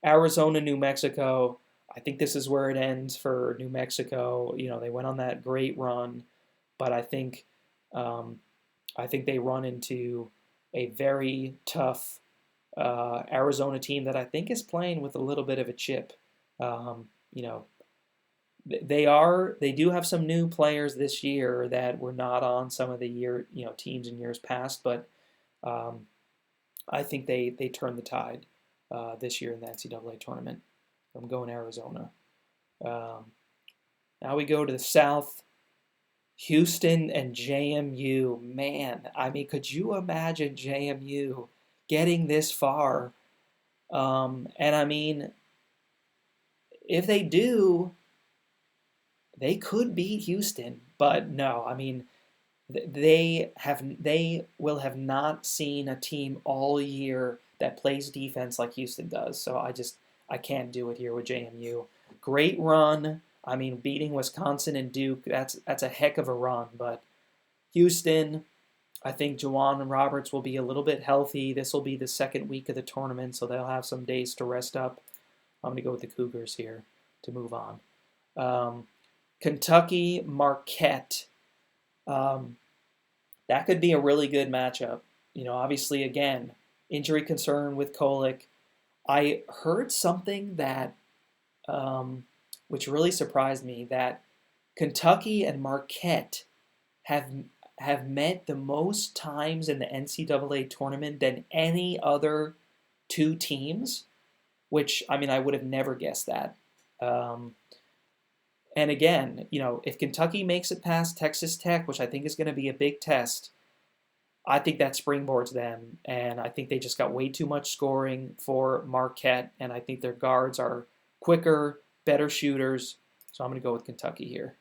Arizona, New Mexico. I think this is where it ends for New Mexico. They went on that great run, but I think they run into a very tough Arizona team that I think is playing with a little bit of a chip. They do have some new players this year that were not on some of the teams in years past, but I think they turned the tide this year in the NCAA tournament. I'm going Arizona. Now we go to the South. Houston and JMU. Man, I mean, could you imagine JMU getting this far? And I mean, if they do, they could beat Houston. But no, I mean, they will have not seen a team all year that plays defense like Houston does. So I can't do it here with JMU. Great run. I mean, beating Wisconsin and Duke, that's a heck of a run. But Houston, I think Juwan Roberts will be a little bit healthy. This will be the second week of the tournament, so they'll have some days to rest up. I'm going to go with the Cougars here to move on. Kentucky, Marquette. That could be a really good matchup. Obviously, again, injury concern with Kolek. I heard something that, which really surprised me, that Kentucky and Marquette have met the most times in the NCAA tournament than any other two teams, which, I mean, I would have never guessed that. And again, if Kentucky makes it past Texas Tech, which I think is going to be a big test, I think that springboards them, and I think they just got way too much scoring for Marquette, and I think their guards are quicker, better shooters, so I'm going to go with Kentucky here.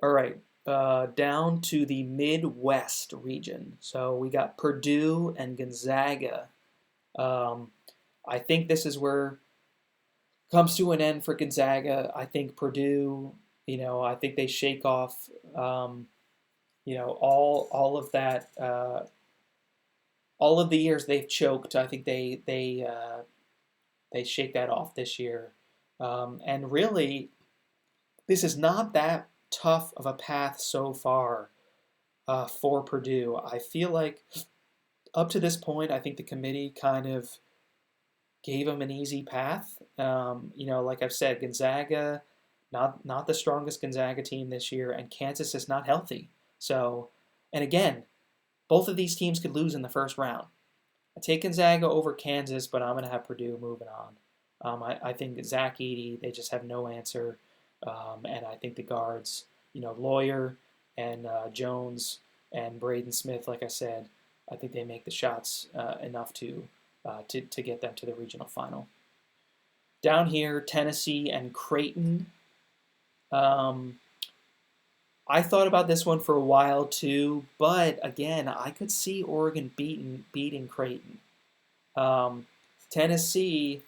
All right, down to the Midwest region. So we got Purdue and Gonzaga. I think this is where it comes to an end for Gonzaga. I think Purdue, I think they shake off, all of that, all of the years they've choked. I think they shake that off this year. And really, this is not that tough of a path so far for Purdue. I feel like up to this point, I think the committee kind of gave them an easy path. Like I've said, Gonzaga, not the strongest Gonzaga team this year, and Kansas is not healthy. So, and again, both of these teams could lose in the first round. I take Gonzaga over Kansas, but I'm going to have Purdue moving on. I think Zach Edey, they just have no answer. And I think the guards, Lawyer and Jones and Braden Smith, like I said, I think they make the shots enough to get them to the regional final. Down here, Tennessee and Creighton. I thought about this one for a while too, but again, I could see Oregon beating Creighton. Tennessee,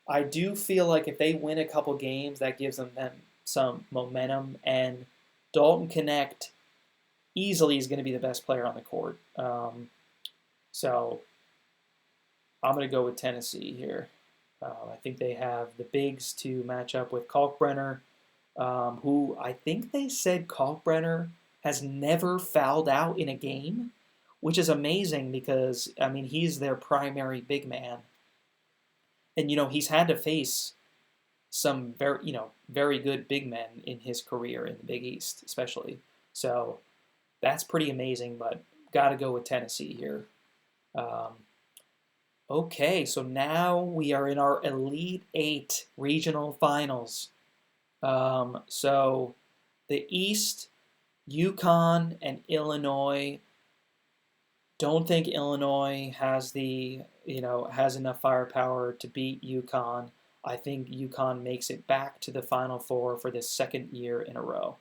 I do feel like if they win a couple games, that gives them some momentum. And Dalton Connect easily is going to be the best player on the court. So I'm going to go with Tennessee here. I think they have the bigs to match up with Kalkbrenner, who I think they said Kalkbrenner has never fouled out in a game, which is amazing because, I mean, he's their primary big man. And, he's had to face some very good big men in his career in the Big East, especially. So that's pretty amazing, but got to go with Tennessee here. Um, okay, so now we are in our Elite Eight regional finals. So the East, UConn and Illinois. Don't think Illinois has enough firepower to beat UConn. I think UConn makes it back to the Final Four for the second year in a row.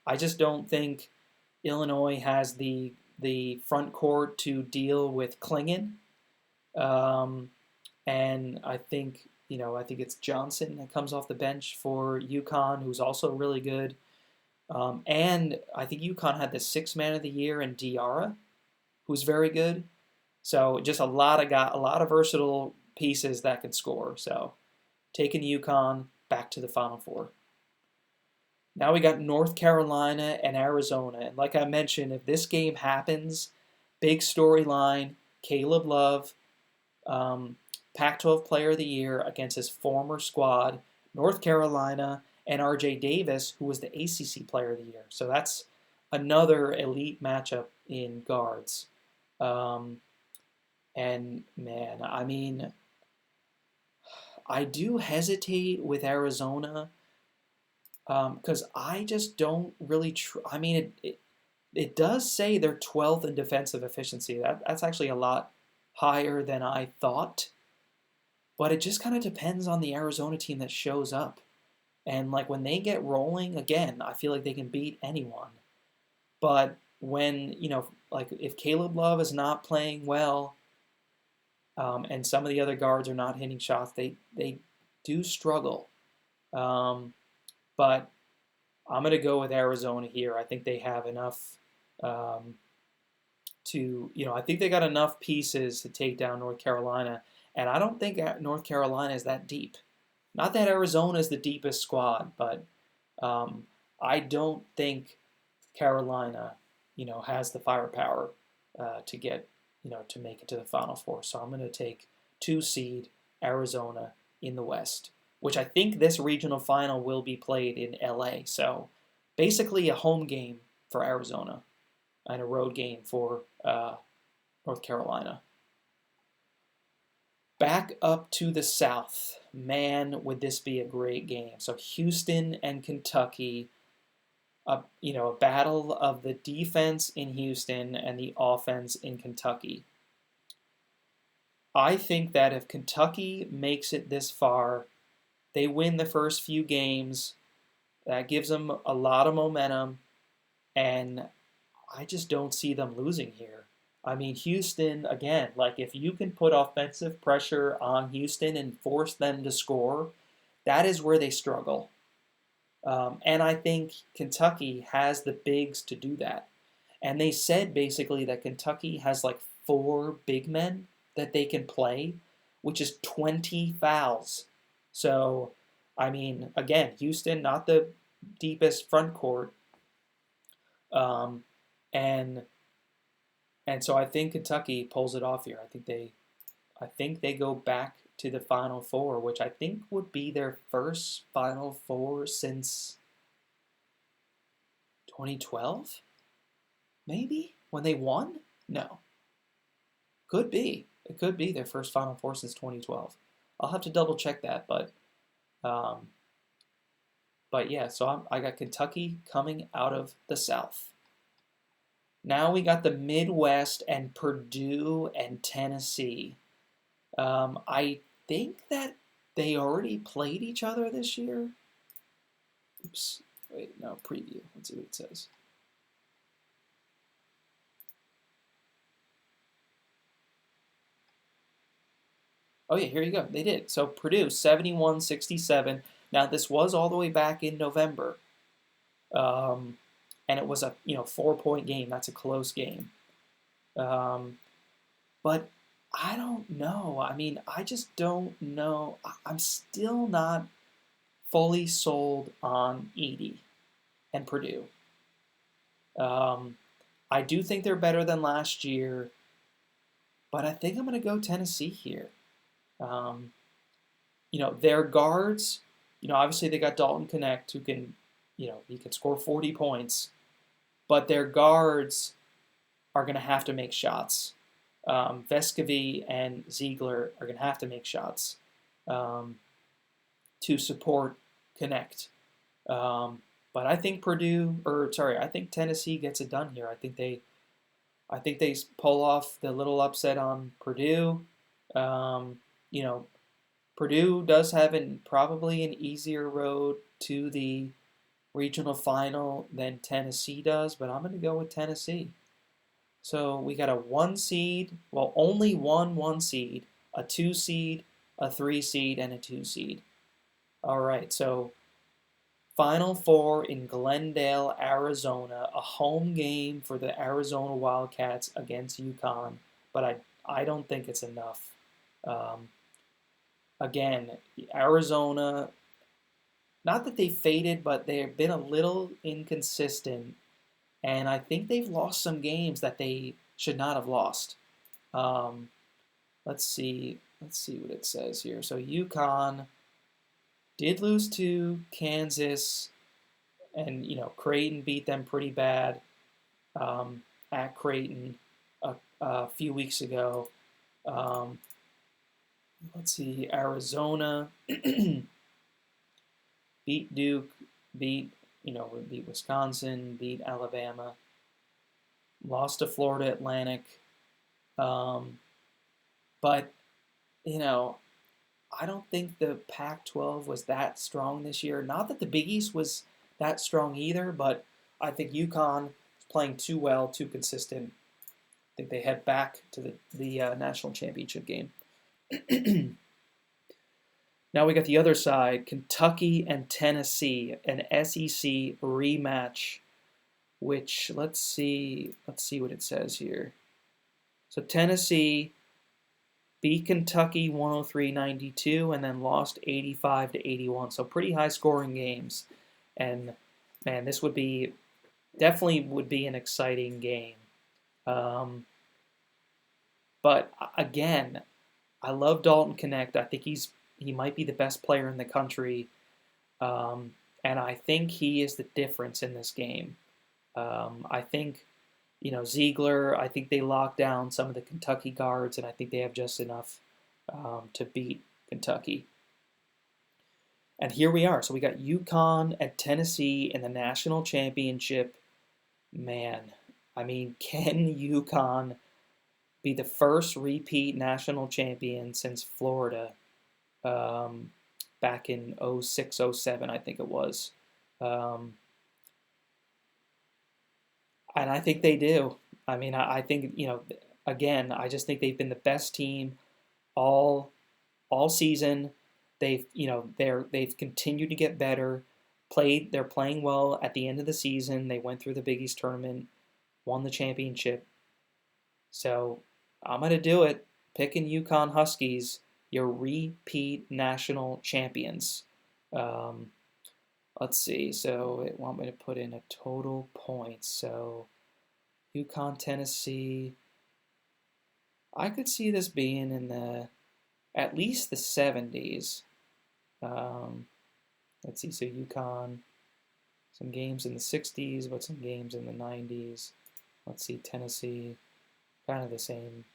I just don't think Illinois has the front court to deal with Klingon. And I think it's Johnson that comes off the bench for UConn, who's also really good. And I think UConn had the sixth man of the year in Diarra, who's very good. So just a lot of versatile pieces that can score. So taking UConn back to the Final Four. Now we got North Carolina and Arizona. And like I mentioned, if this game happens, big storyline, Caleb Love, Pac-12 Player of the Year against his former squad, North Carolina, and R.J. Davis, who was the ACC Player of the Year. So that's another elite matchup in guards. And man, I mean, I do hesitate with Arizona because I just don't really. I mean, it does say they're 12th in defensive efficiency. That's actually a lot higher than I thought. But it just kind of depends on the Arizona team that shows up. And like when they get rolling, again, I feel like they can beat anyone. But when, like if Caleb Love is not playing well, and some of the other guards are not hitting shots, they do struggle. But I'm going to go with Arizona here. I think they have enough I think they got enough pieces to take down North Carolina. And I don't think North Carolina is that deep. Not that Arizona is the deepest squad, but I don't think Carolina, has the firepower to get, to make it to the Final Four. So I'm going to take 2 seed Arizona in the West, which I think this regional final will be played in LA. So basically a home game for Arizona and a road game for North Carolina. Back up to the South. Man, would this be a great game. So Houston and Kentucky, a battle of the defense in Houston and the offense in Kentucky. I think that if Kentucky makes it this far, they win the first few games, that gives them a lot of momentum, and I just don't see them losing here. I mean, Houston, again, like if you can put offensive pressure on Houston and force them to score, that is where they struggle. And I think Kentucky has the bigs to do that. And they said basically that Kentucky has like 4 big men that they can play, which is 20 fouls. So, I mean, again, Houston, not the deepest front court. And so I think Kentucky pulls it off here. I think they go back to the Final Four, which I think would be their first Final Four since 2012? Maybe? When they won? No. Could be. It could be their first Final Four since 2012. I'll have to double check that, but yeah, so I got Kentucky coming out of the South. Now we got the Midwest and Purdue and Tennessee. I think that they already played each other this year. Oops. Wait, no, preview. Let's see what it says. Oh yeah, here you go. They did. So Purdue 71-67. Now this was all the way back in November, um, and it was a 4-point game. That's a close game. Um, but I don't know. I mean, I just don't know. I'm still not fully sold on Edie and Purdue. Um, I do think they're better than last year, but I think I'm going to go Tennessee here. Um, their guards, obviously they got Dalton Connect who can, he can score 40 points, but their guards are going to have to make shots. Vescovy and Ziegler are going to have to make shots um, to support Connect. But I think I think Tennessee gets it done here. I think they pull off the little upset on Purdue. Um, you know, Purdue does have probably an easier road to the regional final than Tennessee does, but I'm going to go with Tennessee. So we got a 1 seed, well, only one seed, a 2 seed, a 3 seed, and a 2 seed. All right, so Final Four in Glendale, Arizona, a home game for the Arizona Wildcats against UConn, but I don't think it's enough. Um, Again, Arizona, not that they faded, but they've been a little inconsistent, and I think they've lost some games that they should not have lost. Um, let's see what it says here. So UConn did lose to Kansas, and Creighton beat them pretty bad at Creighton a few weeks ago. Um, let's see, Arizona beat Duke, beat Wisconsin, beat Alabama, lost to Florida Atlantic. Um, but, I don't think the Pac-12 was that strong this year. Not that the Big East was that strong either, but I think UConn is playing too well, too consistent. I think they head back to the national championship game. Now we got the other side, Kentucky and Tennessee, an SEC rematch. Which let's see what it says here. So Tennessee beat Kentucky 103-92 and then lost 85-81. So pretty high scoring games. And man, this definitely would be an exciting game. But again, I love Dalton Connect. I think he might be the best player in the country, and I think he is the difference in this game. I think, Ziegler. I think they lock down some of the Kentucky guards, and I think they have just enough to beat Kentucky. And here we are. So we got UConn and Tennessee in the national championship. Man, I mean, can UConn be the first repeat national champion since Florida back in 06, 07, I think it was. And I think they do. I mean, I think, again, I just think they've been the best team all season. They've continued to get better. They're playing well at the end of the season. They went through the Big East tournament, won the championship. So I'm gonna do it. Picking UConn Huskies, your repeat national champions. Let's see. So it want me to put in a total points. So UConn, Tennessee. I could see this being in at least the 70s. Let's see. So UConn, some games in the 60s, but some games in the 90s. Let's see. Tennessee, kind of the same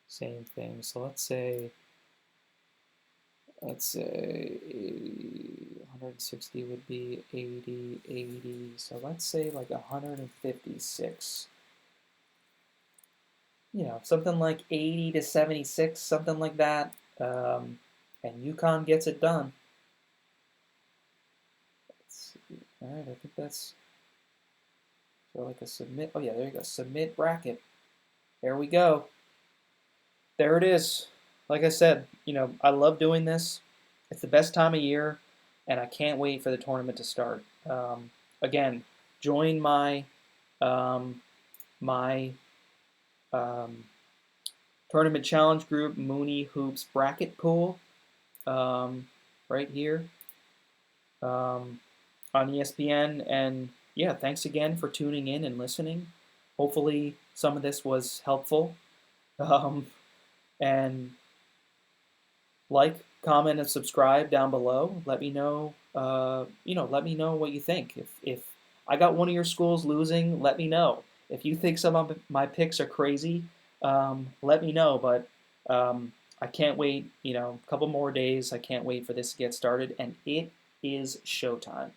thing. So let's say 160 would be 80, 80. So let's say like 156. Something like 80-76, something like that. And UConn gets it done. Let's see. All right, I think that's so like a submit. Oh yeah, there you go. Submit bracket. There we go. There it is. like I said, I love doing this. It's the best time of year, and I can't wait for the tournament to start. Again, join um, my um, tournament challenge group, Mooney Hoops Bracket Pool, um, right here um, on ESPN. And yeah, thanks again for tuning in and listening. Hopefully, some of this was helpful. Um, and like, comment, and subscribe down below. Let me know. Let me know what you think. If I got one of your schools losing, let me know. If you think some of my picks are crazy, let me know. But I can't wait. A couple more days. I can't wait for this to get started, and it is showtime.